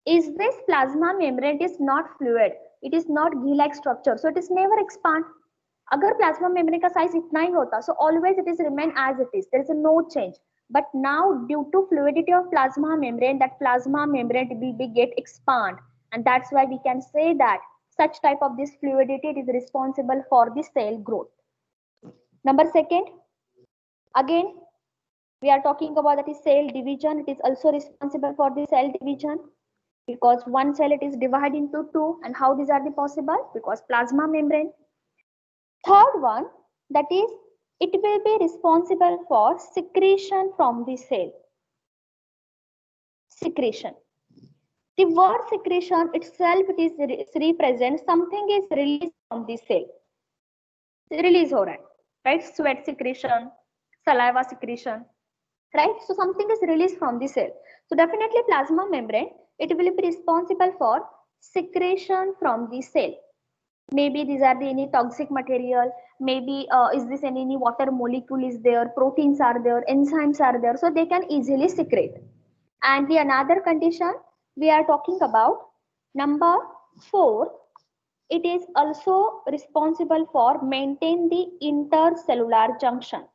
Is this plasma membrane is not fluid, it is not Gillick structure, so it is never expand. अगर plasma membrane का size इतना ही होता, so always it is remain as it is, there is no change. But now due to fluidity of plasma membrane, that plasma membrane will be get expand, and that's why we can say that such type of this fluidity is responsible for the cell growth. Number second, again we are talking about that is cell division. It is also responsible for the cell division because one cell it is divided into two, and how these are the possible? Because plasma membrane. Third one, that is it will be responsible for secretion from the cell. Secretion. The word secretion itself it is represent something is released from the cell. Release हो रहा है, right? Sweat secretion, saliva secretion, right? So something is released from the cell. So definitely plasma membrane it will be responsible for secretion from the cell. Maybe these are the any toxic material, maybe is this any water molecule is there, proteins are there, enzymes are there, so they can easily secrete. And the another condition we are talking about, number 4, it is also responsible for maintain the intercellular junction.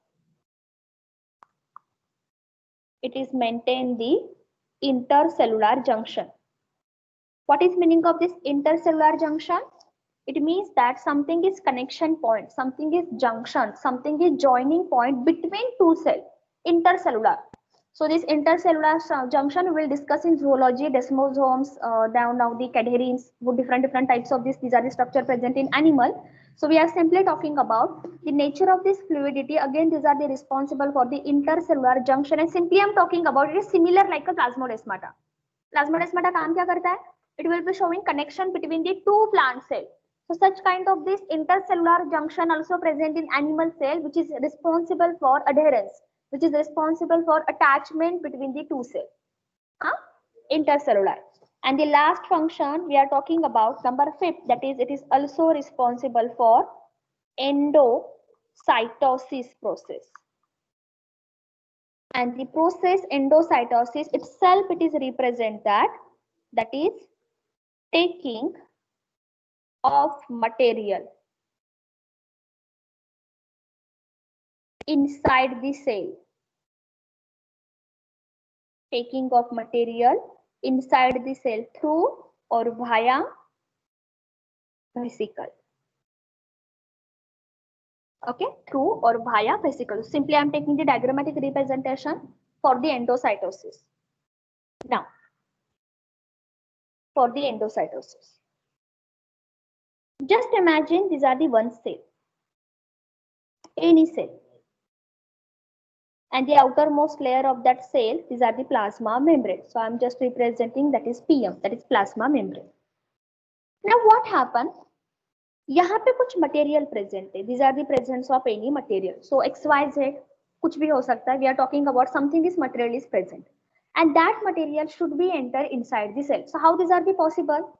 It is maintain the intercellular junction. What is meaning of this intercellular junction? It means that something is connection point, something is junction, something is joining point between two cells, intercellular. So this intercellular junction we will discuss in zoology, desmosomes, down now the cadherines, different types of this. These are the structure present in animal. So we are simply talking about the nature of this fluidity. Again, these are the responsible for the intercellular junction, and simply I am talking about it is similar like a plasmodesmata. Plasmodesmata काम क्या करता है? It will be showing connection between the two plant cells. So such kind of this intercellular junction also present in animal cell, which is responsible for adherence, which is responsible for attachment between the two cells. Intercellular. And the last function we are talking about, number 5, that is it is also responsible for endocytosis process. And the process endocytosis itself, it is represent that is taking of material inside the cell. Taking of material inside the cell through or via vesicle. Okay, through or via vesicle. Simply I am taking the diagrammatic representation for the endocytosis. Now, for the endocytosis, just imagine these are the one cell, any cell, and the outermost layer of that cell, these are the plasma membrane. So I am just representing that is PM, that is plasma membrane. Now what happened? यहाँ पे कुछ material present है. These are the presence of any material. So XYZ कुछ भी हो सकता है. We are talking about something is material is present, and that material should be enter inside the cell. So how these are be possible?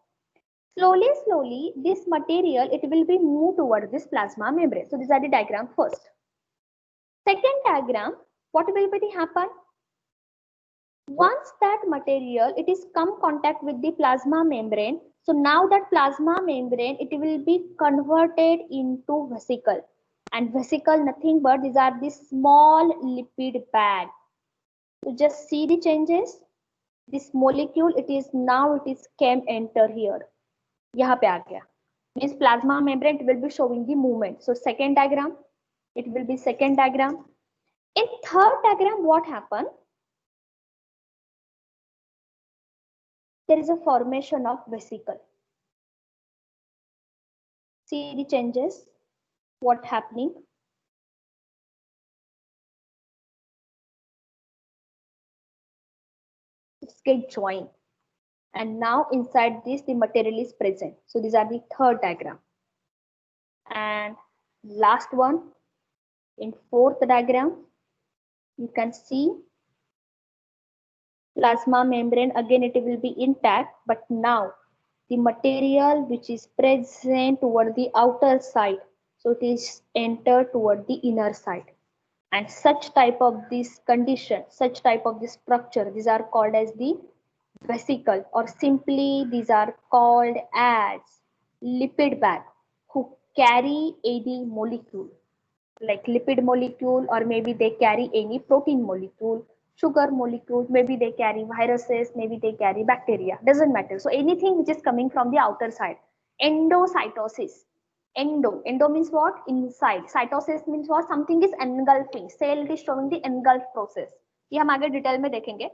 Slowly this material it will be moved towards this plasma membrane. So these are the diagram first. Second diagram, what will be happen? Once that material it is come contact with the plasma membrane, so now that plasma membrane it will be converted into vesicle, and vesicle nothing but these are the small lipid bag. So just see the changes. This molecule it is now it is came enter here. यहाँ पे आ गया. Means plasma membrane it will be showing the movement. So second diagram, it will be second diagram. In third diagram, what happened? There is a formation of vesicle. See the changes, what happening. It's get joined, and now inside this the material is present. So these are the third diagram. And last one, in fourth diagram, you can see plasma membrane again it will be intact, but now the material which is present toward the outer side, so it is entered toward the inner side. And such type of this condition, such type of this structure, these are called as the vesicle, or simply these are called as lipid bag, who carry any molecule like lipid molecule, or maybe they carry any protein molecule, sugar molecule, maybe they carry viruses, maybe they carry bacteria, doesn't matter. So anything which is coming from the outer side. Endocytosis. Endo means what? Inside. Cytosis means what? Something is engulfing. Cell is showing the engulf process. ये हम आगे detail में देखेंगे.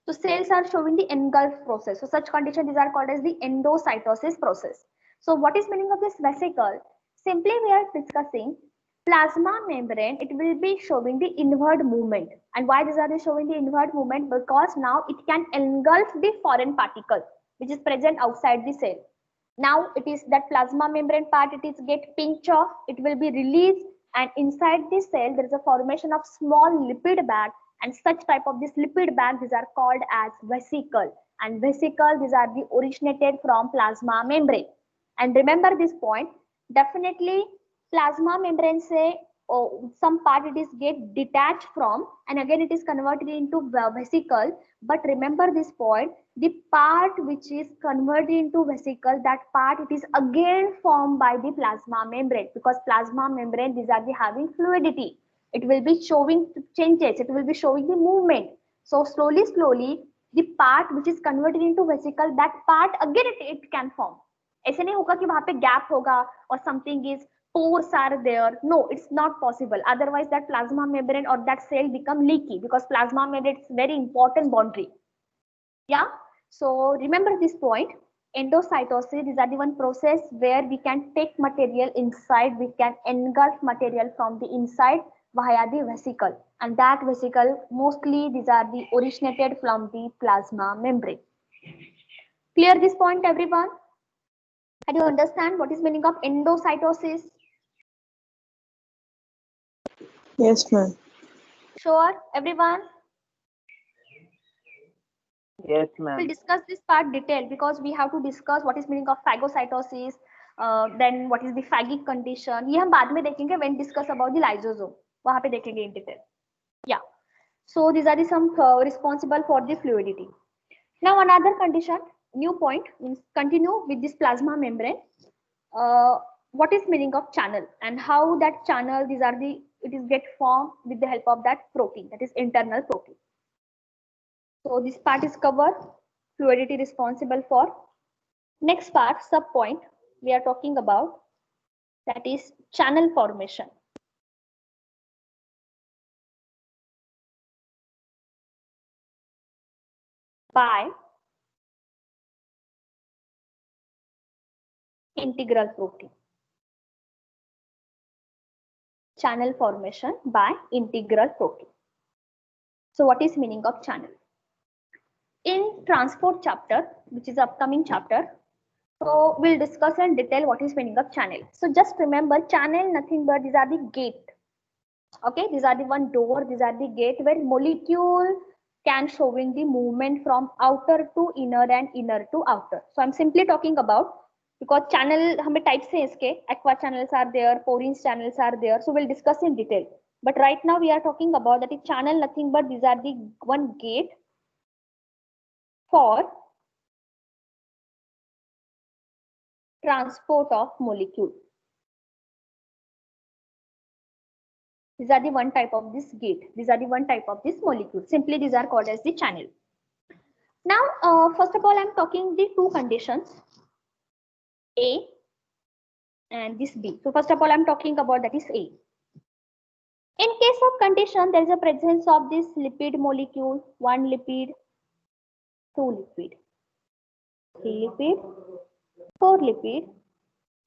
So cells are showing the engulf process. So such condition these are called as the endocytosis process. So what is meaning of this vesicle? Simply we are discussing plasma membrane, it will be showing the inward movement. And why these are they showing the inward movement? Because now it can engulf the foreign particle which is present outside the cell. Now it is that plasma membrane part, it is get pinch off, it will be released, and inside the cell there is a formation of small lipid bag, and such type of this lipid bag these are called as vesicle. And vesicle these are the originated from plasma membrane. And remember this point, definitely plasma membrane से some part it is get detached from, and again it is converted into vesicle. But remember this point, the part which is converted into vesicle, that part it is again formed by the plasma membrane, because plasma membrane, these are the having fluidity. It will be showing changes, it will be showing the movement. So slowly the part which is converted into vesicle, that part again it can form. ऐसे नहीं होगा कि वहां पे gap होगा or something is pores are there. No, it's not possible. Otherwise that plasma membrane or that cell become leaky, because plasma membrane is very important boundary. Yeah, so remember this point. Endocytosis is the one process where we can take material inside, we can engulf material from the inside via the vesicle, and that vesicle mostly these are the originated from the plasma membrane. Clear this point, everyone? Do you understand what is meaning of endocytosis? Yes, ma'am. Sure, everyone? Yes, We'll ma'am. discuss this part detail, because we have to discuss what is meaning of phagocytosis, then what is the phagic condition. ये हम बाद में देखेंगे when discuss about the lysosome. वहाँ पे देखेंगे in detail. Yeah. So these are the some responsible for the fluidity. Now another condition, new point, means continue with this plasma membrane. What is meaning of channel and how that channel, these are the, it is get formed with the help of that protein, that is internal protein. So this part is covered, fluidity responsible for. Next part, sub point, we are talking about, that is channel formation. By integral protein. Channel formation by integral protein. So what is meaning of channel? In transport chapter, which is upcoming chapter, so we'll discuss in detail what is meaning of channel. So just remember, channel nothing but these are the gate. Okay, these are the one door, these are the gate where molecule can showing the movement from outer to inner and inner to outer. So I'm simply talking about, because channel हमें types हैं इसके, aqua channels are there, porine channels are there, so we'll discuss in detail. But right now we are talking about that is channel nothing but these are the one gate for transport of molecule. These are the one type of this gate. These are the one type of this molecule. Simply these are called as the channel. Now, first of all, I'm talking the two conditions, A and this B. So first of all, I'm talking about that is A. In case of condition, there is a presence of this lipid molecule, one lipid, two lipid, three lipid, four lipid,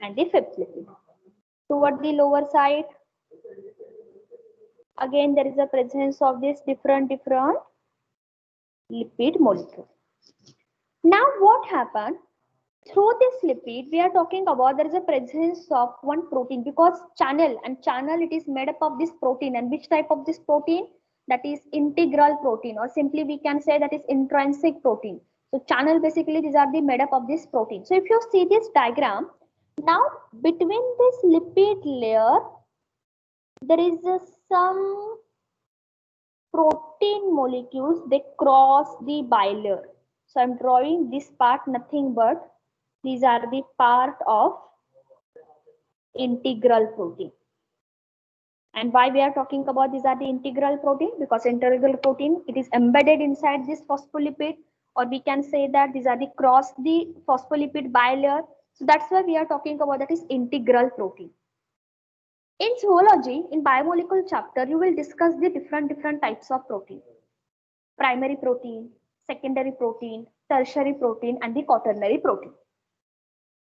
and the fifth lipid. Toward the lower side, again there is a presence of this different lipid molecule. Now what happened? Through this lipid, we are talking about there is a presence of one protein, because channel it is made up of this protein, and which type of this protein? That is integral protein, or simply we can say that is intrinsic protein. So channel basically these are the made up of this protein. So if you see this diagram, now between this lipid layer, there is some protein molecules, they cross the bilayer. So I'm drawing this part, nothing but these are the part of integral protein. And why we are talking about these are the integral protein? Because integral protein, it is embedded inside this phospholipid, or we can say that these are the cross the phospholipid bilayer. So that's why we are talking about that is integral protein. In zoology, in biomolecule chapter, you will discuss the different types of protein. Primary protein, secondary protein, tertiary protein, and the quaternary protein.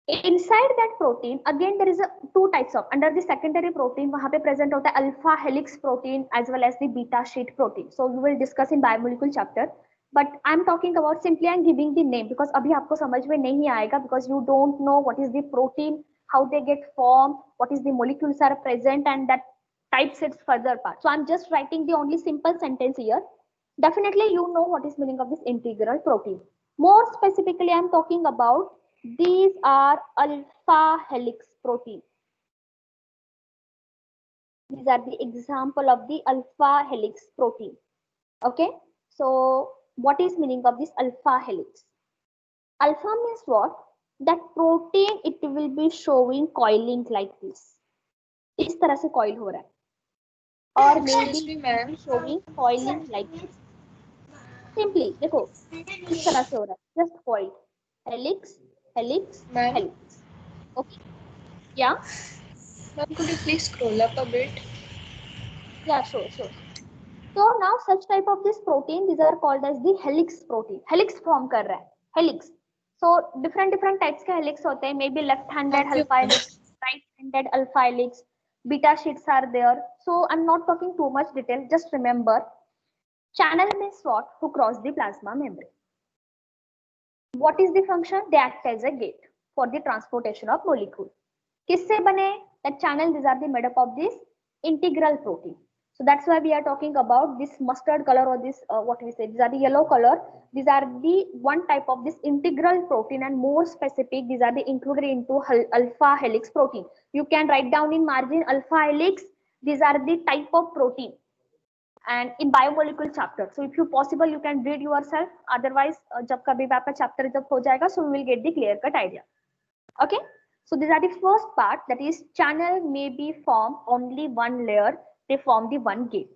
Inside that protein, again there is a two types of, under the secondary protein, वहाँ पे present होता है alpha helix protein as well as the beta sheet protein. So we will discuss in biomolecule chapter. But I'm talking about, simply I'm giving the name, because अभी आपको समझ में नहीं आएगा, because you don't know what is the protein, how they get formed, what is the molecules are present, and that types its further part. So I'm just writing the only simple sentence here. Definitely you know what is meaning of this integral protein. More specifically, I'm talking about these are alpha helix protein. These are the example of the alpha helix protein. Okay, so what is meaning of this alpha helix? Alpha means what? That protein it will be showing coiling like this. इस तरह से coil हो रहा है. Or maybe ma'am. showing coiling like this. Simply देखो इस तरह से हो रहा है. Just coil. Helix, helix, Ma'am. helix. Okay. Yeah. Ma'am, could you please scroll up a bit? Yeah, sure. So now such type of this protein, these are called as the helix protein. Helix form कर रहा है. Helix. So different types के helix होते हैं. Maybe left-handed Thank you, alpha helix, right-handed alpha helix. Beta sheets are there. So I'm not talking too much detail. Just remember, channel means what? To cross the plasma membrane. What is the function? They act as a gate for the transportation of molecule. किससे बने? That channel, these are the made up of this integral protein. So that's why we are talking about this mustard color or this what we say, these are the yellow color. These are the one type of this integral protein, and more specific, these are the included into alpha helix protein. You can write down in margin alpha helix. These are the type of protein, and in biomolecule chapter. So if you possible, you can read yourself. Otherwise, जब कभी भी आपका chapter जब हो जाएगा, so we will get the clear cut idea. Okay. So these are the first part, that is channel may be formed only one layer, they form the one gate.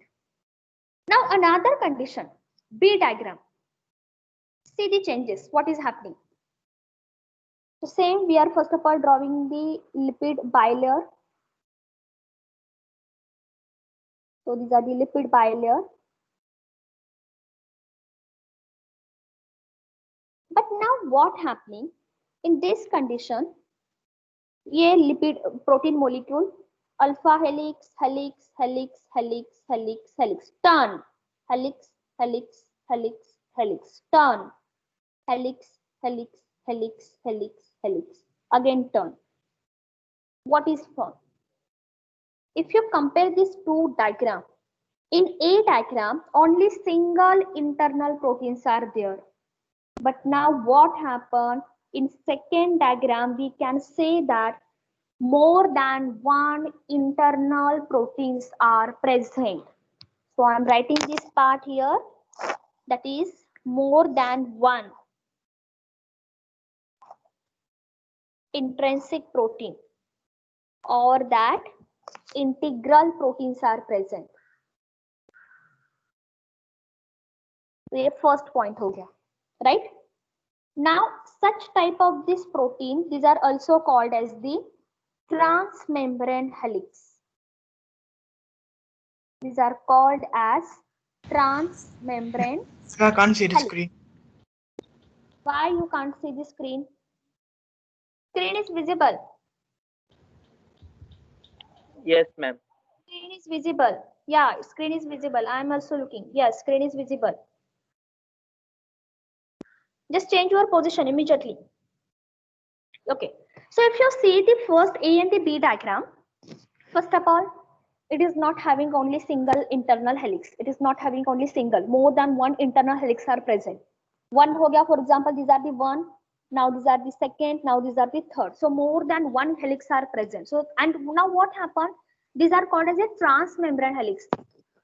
Now another condition, B diagram. See the changes, what is happening. So same, we are first of all drawing the lipid bilayer. So these are the lipid bilayer. But now what happening in this condition, ये lipid protein molecule alpha helix, helix, helix, helix, helix, helix, turn, helix, helix, helix, helix, turn, helix, helix, helix, helix, helix, again turn. What is formed? If you compare these two diagrams, in A diagram only single internal proteins are there. But now what happened? In second diagram, we can say that more than one internal proteins are present. So I'm writing this part here, that is more than one intrinsic protein, or that integral proteins are present. So ये first point हो गया, right? Now such type of this protein, these are also called as the transmembrane helix. These are called as transmembrane. I can't see the helix. screen. Why you can't see the screen? Screen is visible. Yes, ma'am. Screen is visible. Yeah, screen is visible. I am also looking. Yes, screen is visible. Just change your position immediately. Okay. So if you see the first A and the B diagram, first of all, it is not having only single internal helix. It is not having only single. More than one internal helix are present. One ho gaya, for example, these are the one. Now these are the second. Now these are the third. So more than one helix are present. So and now what happened? These are called as a transmembrane helix.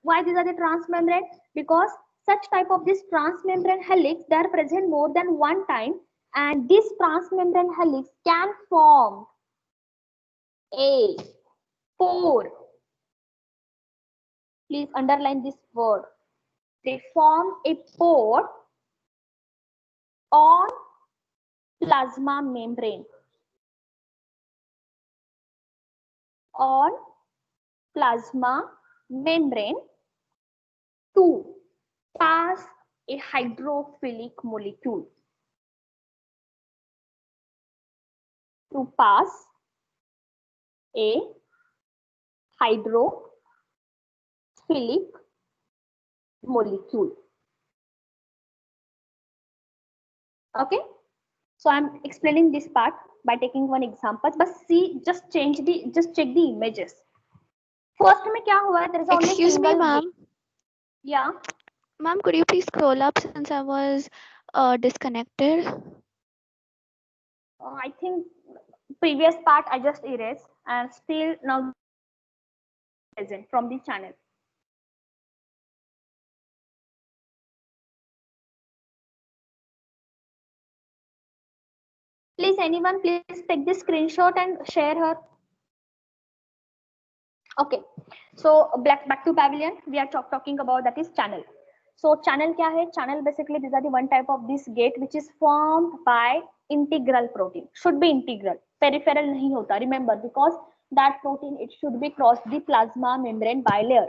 Why these are the transmembrane? Because such type of this transmembrane helix, they are present more than one time, and this transmembrane helix can form a pore. Please underline this word. They form a pore on plasma membrane. On plasma membrane to pass a hydrophilic molecule. To pass a hydrophilic molecule. Okay, so I'm explaining this part by taking one example, but see, just check the images. First में क्या हुआ है? There is only Excuse me, single ma'am. gate. Yeah. Ma'am, could you please scroll up since I was disconnected? I think previous part I just erased, and still now present from the channel. Please, anyone, please take this screenshot and share her. Okay, so back to pavilion. We are talking about that is channel. So channel क्या है? Channel basically these are the one type of this gate which is formed by integral protein. Should be integral. Peripheral नहीं होता. Remember, because that protein it should be cross the plasma membrane bilayer.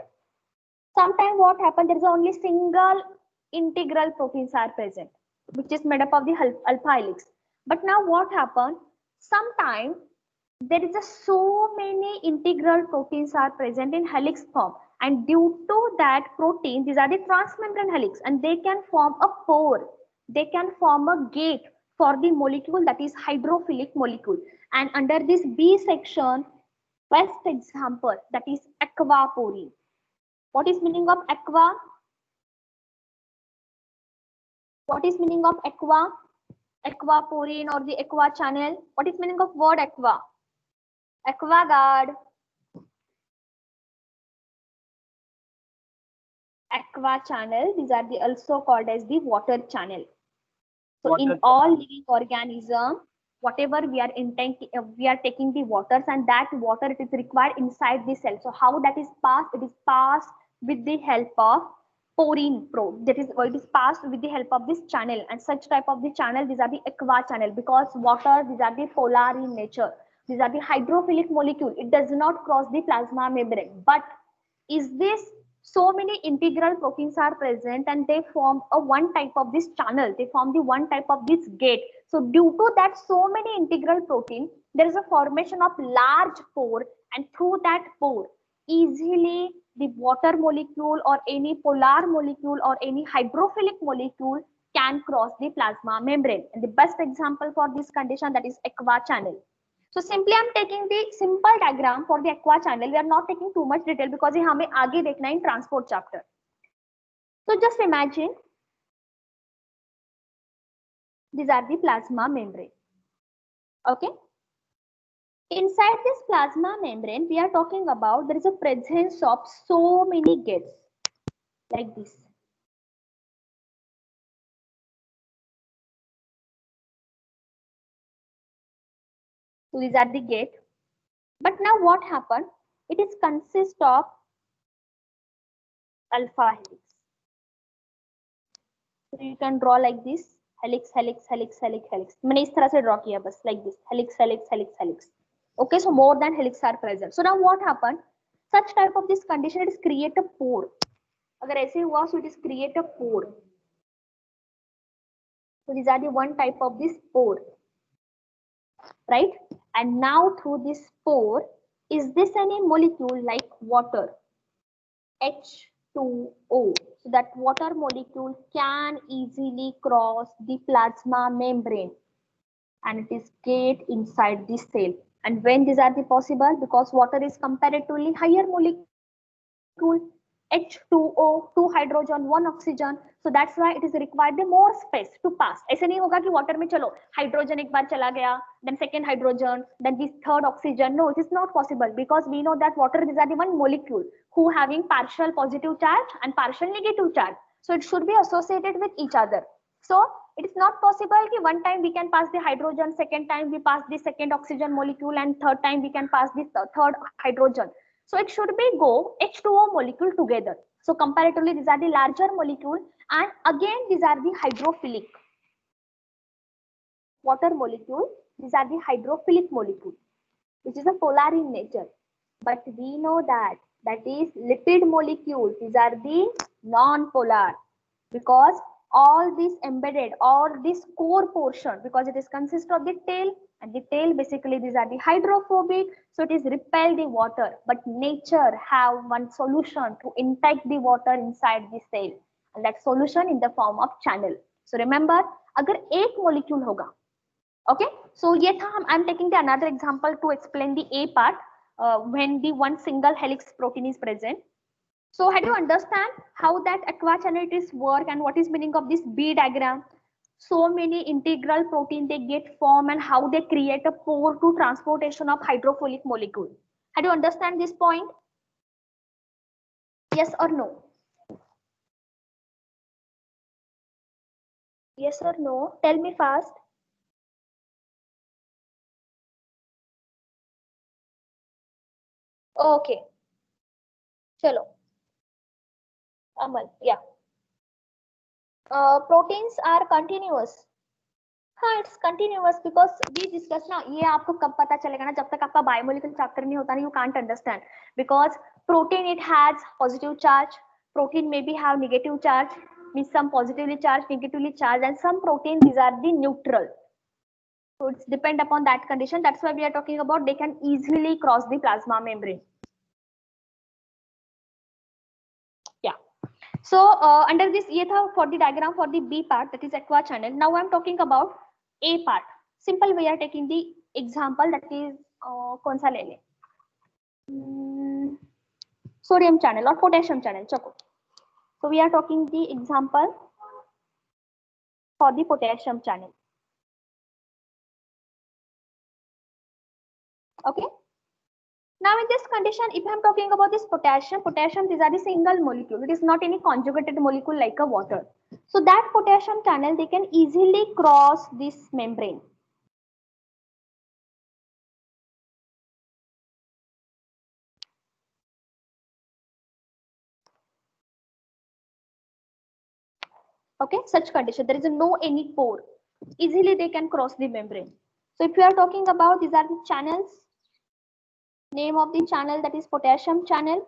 Sometimes what happens, there is only single integral proteins are present, which is made up of the alpha helix. But now what happens? Sometimes there is so many integral proteins are present in helix form, and due to that protein, these are the transmembrane helix, and they can form a pore. They can form a gate for the molecule that is hydrophilic molecule. And under this B section, best example that is aquaporine. What is meaning of aqua? What is meaning of aqua? Aquaporine or the aqua channel. What is meaning of word aqua? AquaGuard. Aqua channel. These are the also called as the water channel. So Water in all living organism, whatever we are taking the waters, and that water it is required inside the cell. So how that is passed? It is passed with the help of porine probe. That is, it is passed with the help of this channel, and such type of the channel, these are the aqua channel, because water, these are the polar in nature. These are the hydrophilic molecule. It does not cross the plasma membrane. But is this so many integral proteins are present and they form a one type of this channel. They form the one type of this gate. So due to that so many integral protein, there is a formation of large pore, and through that pore, easily the water molecule or any polar molecule or any hydrophilic molecule can cross the plasma membrane. And the best example for this condition, that is aqua channel. So simply I'm taking the simple diagram for the aqua channel. We are not taking too much detail because ये हमें आगे देखना है in transport chapter. So just imagine these are the plasma membrane. Okay. Inside this plasma membrane, we are talking about there is a presence of so many gates like this. So these are the gate. But now what happened? It is consist of alpha helix. So you can draw like this, helix, helix, helix, helix, helix. मैंने इस तरह से draw किया बस like this, helix, helix, helix, helix. Okay, so more than helix are present. So now what happened? Such type of this condition, it is create a pore. अगर ऐसे हुआ, so it is create a pore. So these are the one type of this pore, right? And now through this pore, is this any molecule like water? H2O. So that water molecule can easily cross the plasma membrane, and it is get inside the cell. And when these are the possible? Because water is comparatively higher molecule. H2O, 2 hydrogen, 1 oxygen. So that's why it is required the more space to pass. ऐसे नहीं होगा कि water में चलो hydrogen एक बार चला गया, then second hydrogen, then this third oxygen. No, it is not possible, because we know that water is the one molecule who having partial positive charge and partial negative charge. So it should be associated with each other. So it is not possible कि one time we can pass the hydrogen, second time we pass the second oxygen molecule, and third time we can pass the third hydrogen. So it should be go H2O molecule together. So comparatively, these are the larger molecule, and again these are the hydrophilic water molecule. These are the hydrophilic molecule, which is a polar in nature. But we know that is lipid molecule. These are the non-polar, because all this embedded or this core portion, because it is consist of the tail, and the tail basically these are the hydrophobic, so it is repel the water. But nature have one solution to intake the water inside the cell, and that solution in the form of channel. So remember, अगर एक molecule होगा, okay, so ये था हम, I'm taking the another example to explain the A part, when the one single helix protein is present. So how do you understand how that aqua channel is work, and what is meaning of this B diagram? So many integral protein they get formed, and how they create a pore to transportation of hydrophilic molecule. How do you understand this point? Yes or no? Yes or no? Tell me fast. Okay. Chalo. Amal, yeah. Proteins are continuous. हाँ, it's continuous because we discuss ना, ये आपको कब पता चलेगा ना, जब तक आपका बायोमोलिकुलर चैप्टर नहीं होता ना, you can't understand because protein it has positive charge, protein maybe have negative charge, means some positively charged, negatively charged, and some protein these are the neutral. So it's depend upon that condition. That's why we are talking about they can easily cross the plasma membrane. Yeah. So under this ये था for the diagram for the B part, that is aqua channel. Now I'm talking about A part. Simple we are taking the example, that is कौन सा ले ले? Sodium channel or potassium channel. चलो. So we are talking the example for the potassium channel. Okay. Now in this condition, if I'm talking about this potassium, these are the single molecule. It is not any conjugated molecule like a water. So that potassium channel, they can easily cross this membrane. Okay, such condition, there is no any pore. Easily they can cross the membrane. So if you are talking about, these are the channels. Name of the channel, that is potassium channel.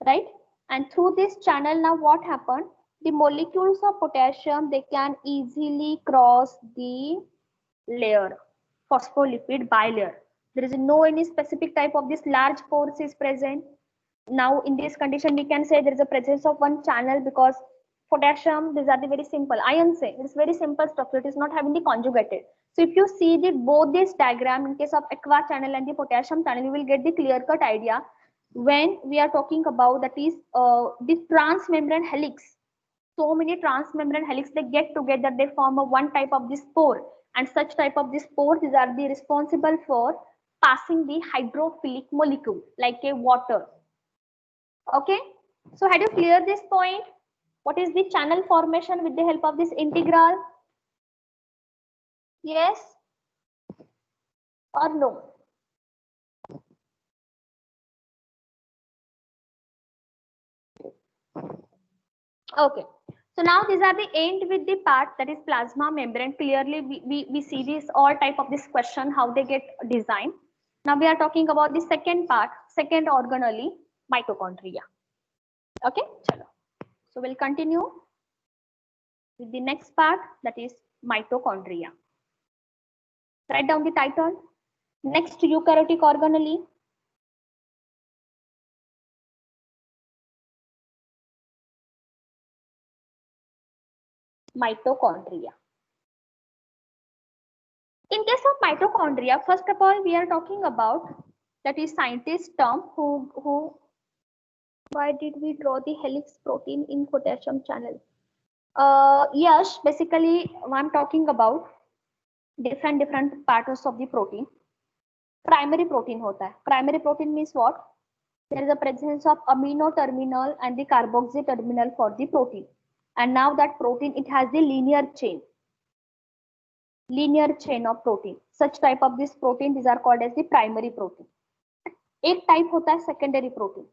Right? And through this channel, now what happened? The molecules of potassium, they can easily cross the layer, phospholipid bilayer. There is no any specific type of this large pores is present. Now in this condition, we can say there is a presence of one channel because potassium, these are the very simple. Iron say it is very simple structure. It is not having the conjugated. So if you see the both this diagram in case of aqua channel and the potassium channel, you will get the clear cut idea. When we are talking about, that is the transmembrane helix. So many transmembrane helix, they get together, they form a one type of this pore, and such type of this pore, these are the responsible for passing the hydrophilic molecule like a water. Okay, so had you clear this point? What is the channel formation with the help of this integral? Yes or no? Okay, so now these are the end with the part, that is plasma membrane. Clearly we see this all type of this question, how they get designed. Now we are talking about the second part, second organelle, mitochondria. Okay, chalo. So we'll continue with the next part, that is mitochondria. Write down the title. Next eukaryotic organelle. Mitochondria. In case of mitochondria, first of all, we are talking about, that is scientist term who why did we draw the helix protein in potassium channel? Yes, basically I'm talking about different parts of the protein. Primary protein hota hai. Primary protein means what? There is a presence of amino terminal and the carboxy terminal for the protein. And now that protein, it has the linear chain of protein. Such type of this protein, these are called as the primary protein. एक type होता है secondary protein.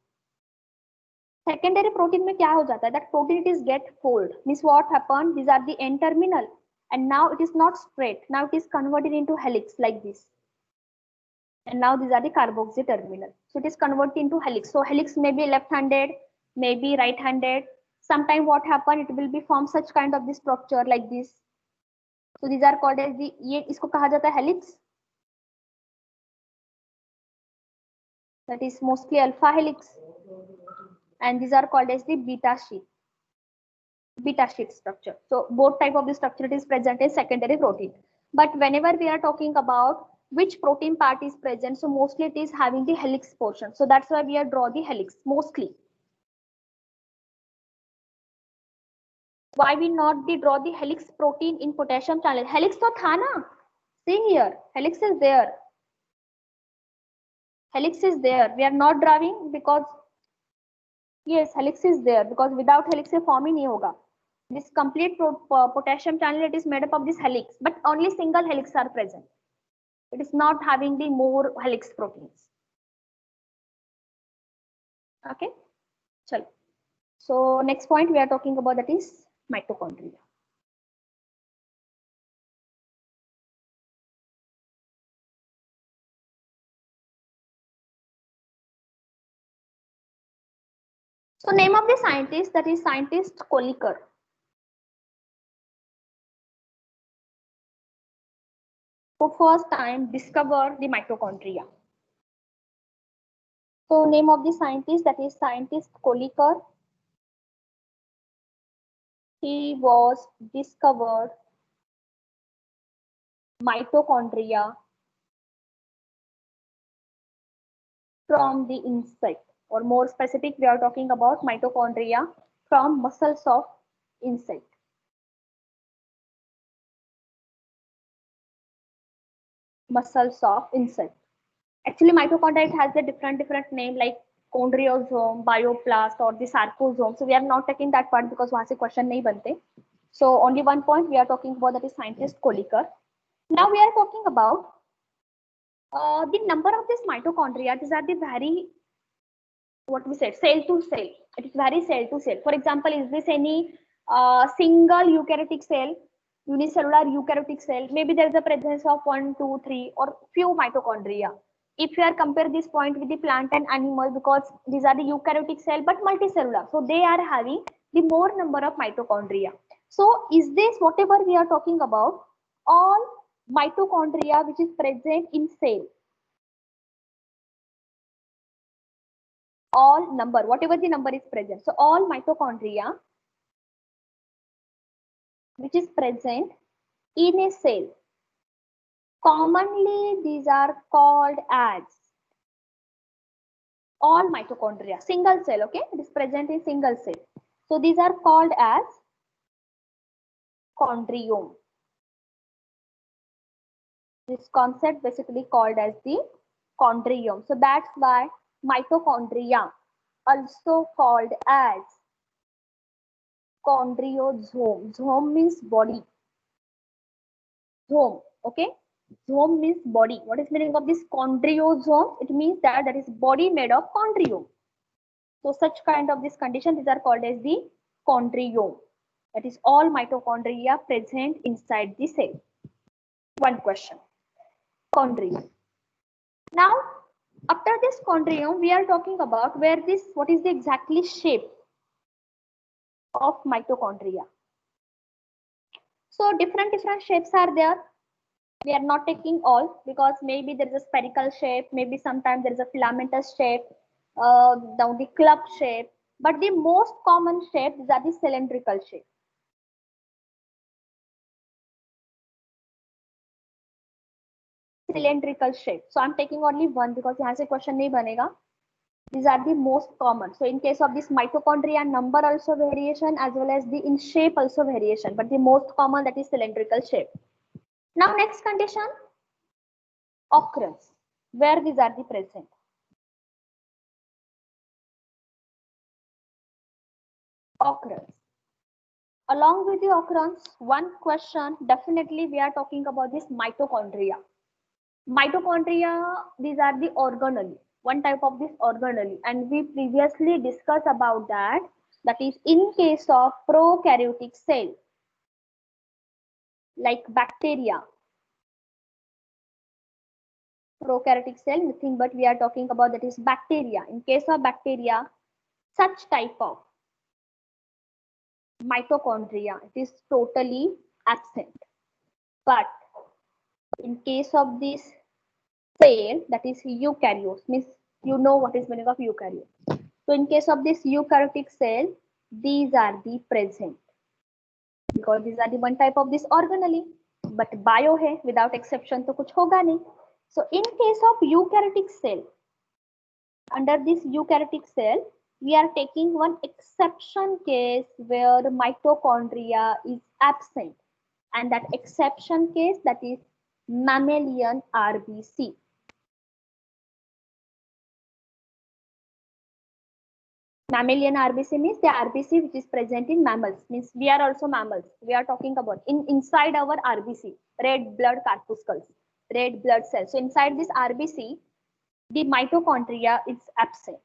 Secondary protein में क्या हो जाता है? That protein, it is get fold. Means what happened? These are the N terminal, and now it is not straight. Now it is converted into helix like this. And now these are the carboxy terminal. So it is converted into helix. So helix may be left-handed, maybe right-handed. Sometime what happen? It will be form such kind of this structure like this. So these are called as the, ये इसको कहा जाता है helix. That is mostly alpha helix. And these are called as the beta sheet structure. So both type of the structure, it is present in secondary protein. But whenever we are talking about which protein part is present, so mostly it is having the helix portion. So that's why we are draw the helix mostly. Why we not draw the helix protein in potassium channel? Helix to tha na. See here, helix is there. Helix is there. We are not driving because yes, helix is there because without helix ये form ही नहीं होगा. This complete potassium channel, it is made up of this helix, but only single helix are present. It is not having the more helix proteins. Okay, chalo. So next point we are talking about, that is mitochondria. So name of the scientist, that is scientist Kolliker. Who first time discovered the mitochondria. So name of the scientist, that is scientist Kolliker. He was discovered mitochondria from the insect, or more specific, we are talking about mitochondria from muscles of insect. Muscles of insect. Actually, mitochondria, it has a different name like chondriosome, bioplast, or the sarcosome. So we are not taking that part because वहाँ से question नहीं बनते. So only one point we are talking about, that is scientist Kolliker. Now we are talking about the number of this mitochondria. These are the very, what we said, cell to cell. It is very cell to cell. For example, is this any single eukaryotic cell, unicellular eukaryotic cell? Maybe there is a presence of 1, 2, 3, or few mitochondria. If you are compare this point with the plant and animal, because these are the eukaryotic cell but multicellular, so they are having the more number of mitochondria. So is this whatever we are talking about, all mitochondria which is present in cell? All number, whatever the number is present. So all mitochondria which is present in a cell, commonly these are called as all mitochondria, single cell, okay? It is present in single cell. So these are called as chondriome. This concept basically called as the chondriome. So that's why mitochondria also called as chondriosome. Zome means body. Zome, okay? Zome means body. What is meaning of this chondriosome? It means that is body made of chondriome. So such kind of this condition, these are called as the chondriome. That is all mitochondria present inside the cell. One question. Chondriome. Now, after this chondriome, we are talking about where this, what is the exactly shape of mitochondria. So different shapes are there. We are not taking all because maybe there is a spherical shape, maybe sometimes there is a filamentous shape, down the club shape, but the most common shape is the cylindrical shape. Cylindrical shape. So I'm taking only one because यहाँ से question नहीं बनेगा. These are the most common. So in case of this mitochondria, number also variation as well as the in shape also variation, but the most common, that is cylindrical shape. Now next condition, occurrence, where these are the present. Occurrence. Along with the occurrence, one question, definitely we are talking about this mitochondria. Mitochondria, these are the organelle, one type of this organelle, and we previously discussed about that. That is in case of prokaryotic cell, like bacteria. Prokaryotic cell, nothing but we are talking about, that is bacteria. In case of bacteria, such type of mitochondria, it is totally absent. But in case of this cell, that is eukaryotes, means you know what is meaning of eukaryote. So in case of this eukaryotic cell, these are the present because these are the one type of this organelle. But bio है, without exception तो कुछ होगा नहीं. So in case of eukaryotic cell, under this eukaryotic cell, we are taking one exception case where mitochondria is absent, and that exception case, that is mammalian RBC. Mammalian RBC means the RBC which is present in mammals. Means we are also mammals. We are talking about inside our RBC, red blood corpuscles, red blood cells. So inside this RBC, the mitochondria is absent.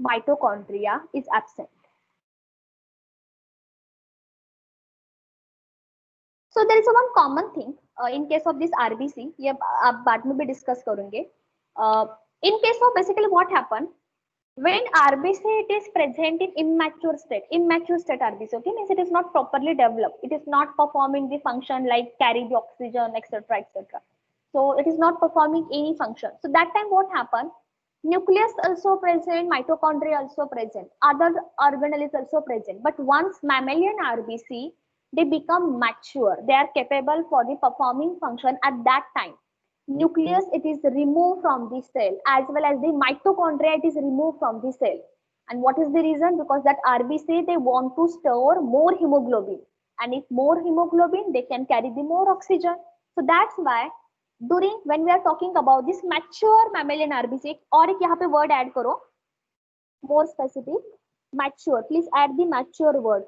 Mitochondria is absent. So there is a one common thing in case of this RBC. ये आप बाद में भी discuss करेंगे. In case of basically what happened when RBC it is present in immature state RBC, okay, means it is not properly developed. It is not performing the function like carry the oxygen, etc., etc. So it is not performing any function. So that time what happened? Nucleus also present, mitochondria also present, other organelle is also present. But once mammalian RBC, they become mature, they are capable for the performing function at that time. Nucleus it is removed from the cell as well as the mitochondria it is removed from the cell. And what is the reason? Because that RBC they want to store more hemoglobin, and if more hemoglobin they can carry the more oxygen. So that's why during when we are talking about this mature mammalian RBC, और एक यहाँ पे word add करो, more specific, mature. Please add the mature word.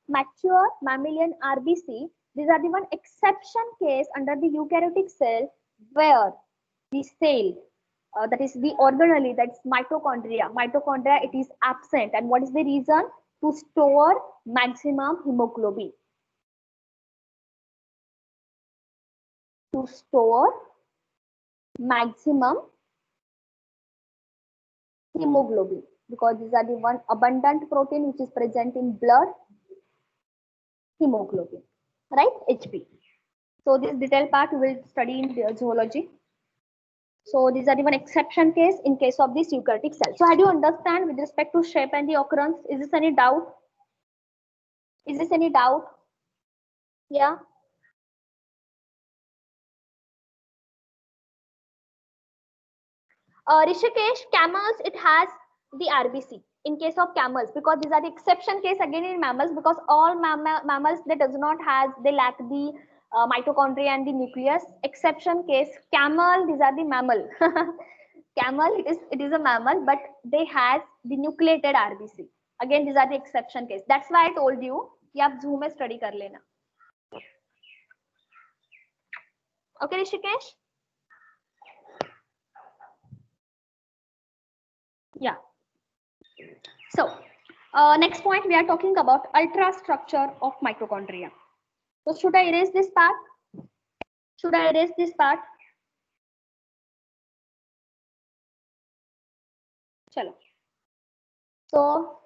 Mature mammalian RBC. These are the one exception case under the eukaryotic cell where the cell that is the organelle, that's mitochondria it is absent. And what is the reason? To store maximum hemoglobin. To store maximum hemoglobin, because these are the one abundant protein which is present in blood, hemoglobin, right? HP. So this detailed part we will study in zoology. So these are the one exception case in case of this eukaryotic cell. So how do you understand with respect to shape and the occurrence? Is this any doubt? Is this any doubt? Yeah. Rishikesh, camels, it has the RBC in case of camels, because these are the exception case again in mammals, because all mammals they does not has, they lack the mitochondria and the nucleus. Exception case, camel, these are the mammal. Camel, it is a mammal, but they has the nucleated RBC. Again, these are the exception case. That's why I told you, कि आप zoo में study कर लेना. Okay, Rishikesh? Yeah. So next point we are talking about ultrastructure of mitochondria. So should I erase this part? Should I erase this part? Chalo. So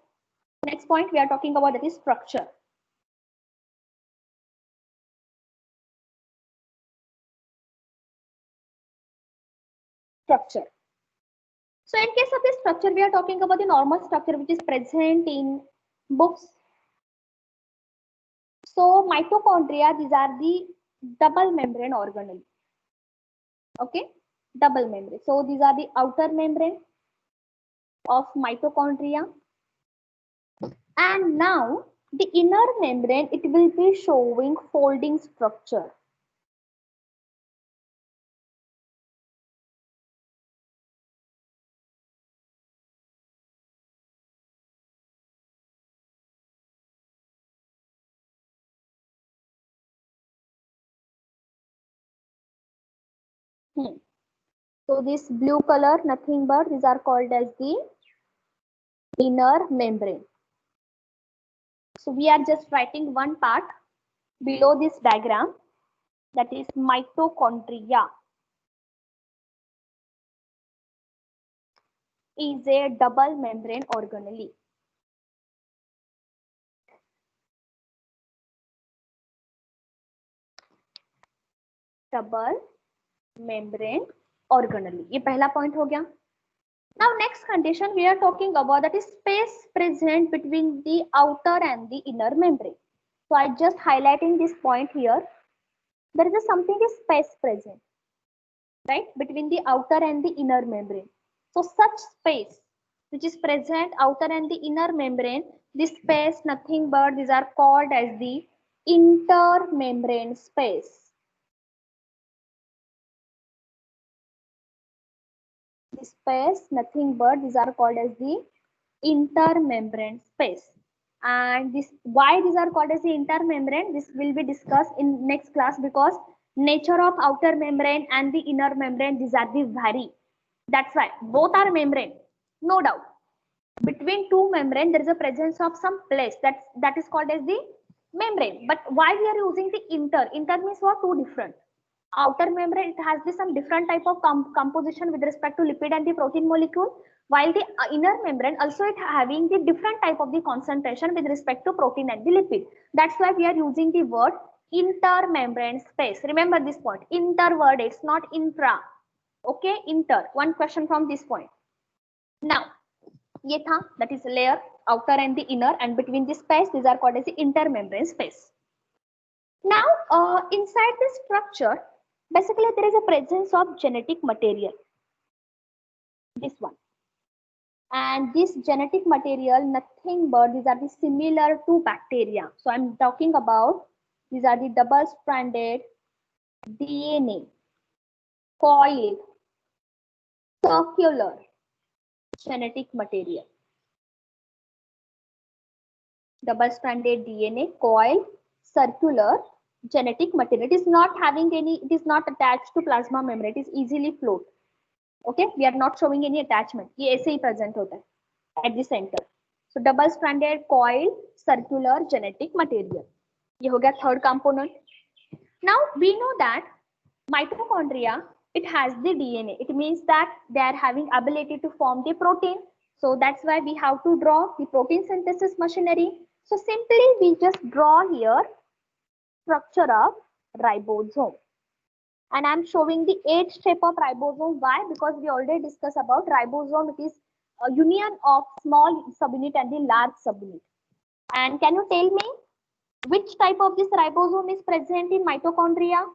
next point we are talking about, that is structure. Structure. So in case of this structure, we are talking about the normal structure which is present in books. So mitochondria, these are the double membrane organelle. Okay, double membrane. So these are the outer membrane of mitochondria. And now the inner membrane, it will be showing folding structure. So this blue color, nothing but these are called as the inner membrane. So we are just writing one part below this diagram, that is mitochondria is a double membrane organelle. Double membrane organelle. ये पहला point हो गया. Now next condition we are talking about, that is space present between the outer and the inner membrane. So I just highlighting this point here. There is something is space present, right, between the outer and the inner membrane. So such space which is present outer and the inner membrane, this space nothing but these are called as the intermembrane space. the space, nothing but these are called as the intermembrane space. And this, why these are called as the intermembrane, this will be discussed in next class, because nature of outer membrane and the inner membrane, these are the vary. That's why both are membrane, no doubt. Between two membrane, there is a presence of some place that is called as the membrane. But why we are using the inter? Inter means what? Two different. Outer membrane, it has this some different type of composition with respect to lipid and the protein molecule, while the inner membrane also it having the different type of the concentration with respect to protein and the lipid. That's why we are using the word intermembrane space. Remember this point, inter word, it's not intra. Okay, inter. One question from this point. Now, ये था, that is layer, outer and the inner, and between this space, these are called as the intermembrane space. Now, inside this structure, basically there is a presence of genetic material. This one. And this genetic material, nothing but these are the similar to bacteria. So I'm talking about, these are the double-stranded DNA, coiled, circular genetic material. Double-stranded DNA, coiled, circular genetic material. It is not having any, it is not attached to plasma membrane. It is easily float. Okay, we are not showing any attachment. ये ऐसे ही present होता है at the center. So double-stranded, coiled, circular genetic material. ये हो गया third component. Now we know that mitochondria, it has the DNA. It means that they are having ability to form the protein. So that's why we have to draw the protein synthesis machinery. So simply we just draw here structure of ribosome. And I'm showing the 8 shape of ribosome. Why? Because we already discussed about ribosome. It is a union of small subunit and the large subunit. And can you tell me which type of this ribosome is present in mitochondria?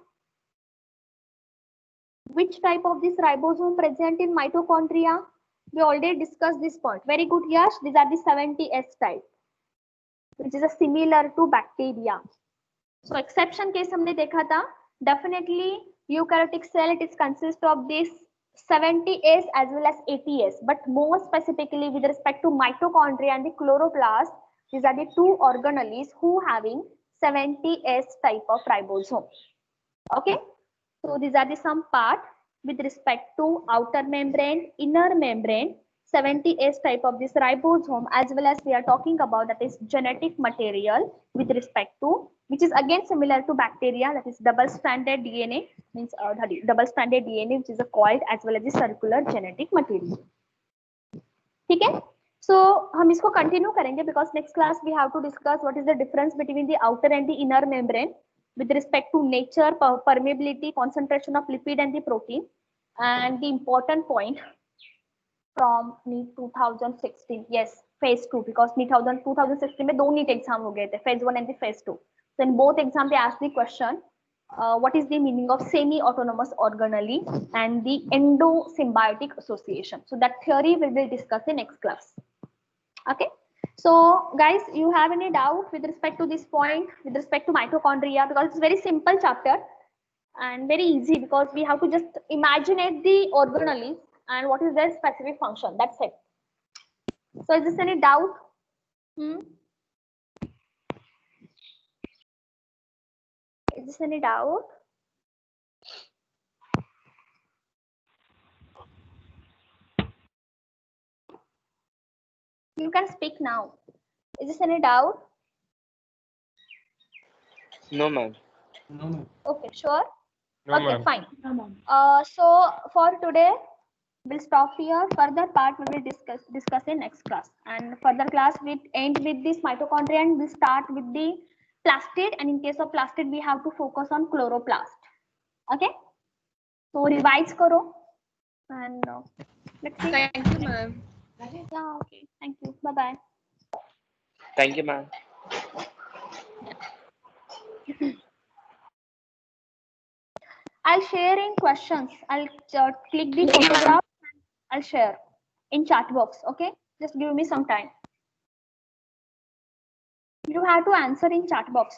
Which type of this ribosome present in mitochondria? We already discussed this point. Very good, Yash. These are the 70S type, which is a similar to bacteria. So exception case हमने देखा था. Definitely eukaryotic cell, it is consist of this 70S as well as 80S. But more specifically with respect to mitochondria and the chloroplast, these are the two organelles who having 70S type of ribosome. Okay. So these are the some part with respect to outer membrane, inner membrane, 70S type of this ribosome, as well as we are talking about that is genetic material with respect to, which is again similar to bacteria, that is double-stranded DNA, means double-stranded DNA, which is a coiled as well as the circular genetic material. ठीक है? So हम इसको continue करेंगे because next class we have to discuss what is the difference between the outer and the inner membrane with respect to nature, permeability, concentration of lipid and the protein, and the important point from NEET 2016. Yes, phase 2, because NEET 2016 में दो NEET exam हो गए थे, phase 1 and the phase 2. So in both exam they asked the question, what is the meaning of semi-autonomous organelle and the endosymbiotic association. So that theory we will discuss in next class. Okay. So guys, you have any doubt with respect to this point, with respect to mitochondria, because it's very simple chapter and very easy, because we have to just imagine the organelles and what is their specific function. That's it. So is this any doubt? Is this any doubt? You can speak now. Is this any doubt? No, ma'am. No, ma'am. Okay, sure. No, Okay, ma'am. fine. So for today, we'll stop here. Further part we will discuss in next class. And further class we end with this mitochondria and we start with the plastid. And in case of plastid, we have to focus on chloroplast. Okay. So revise karo. And let's see. Thank you, ma'am. Yeah, okay. Thank you. Bye bye. Thank you, ma'am. I'll share in questions. I'll click the photograph. I'll share in chat box. Okay, just give me some time. You have to answer in chat box.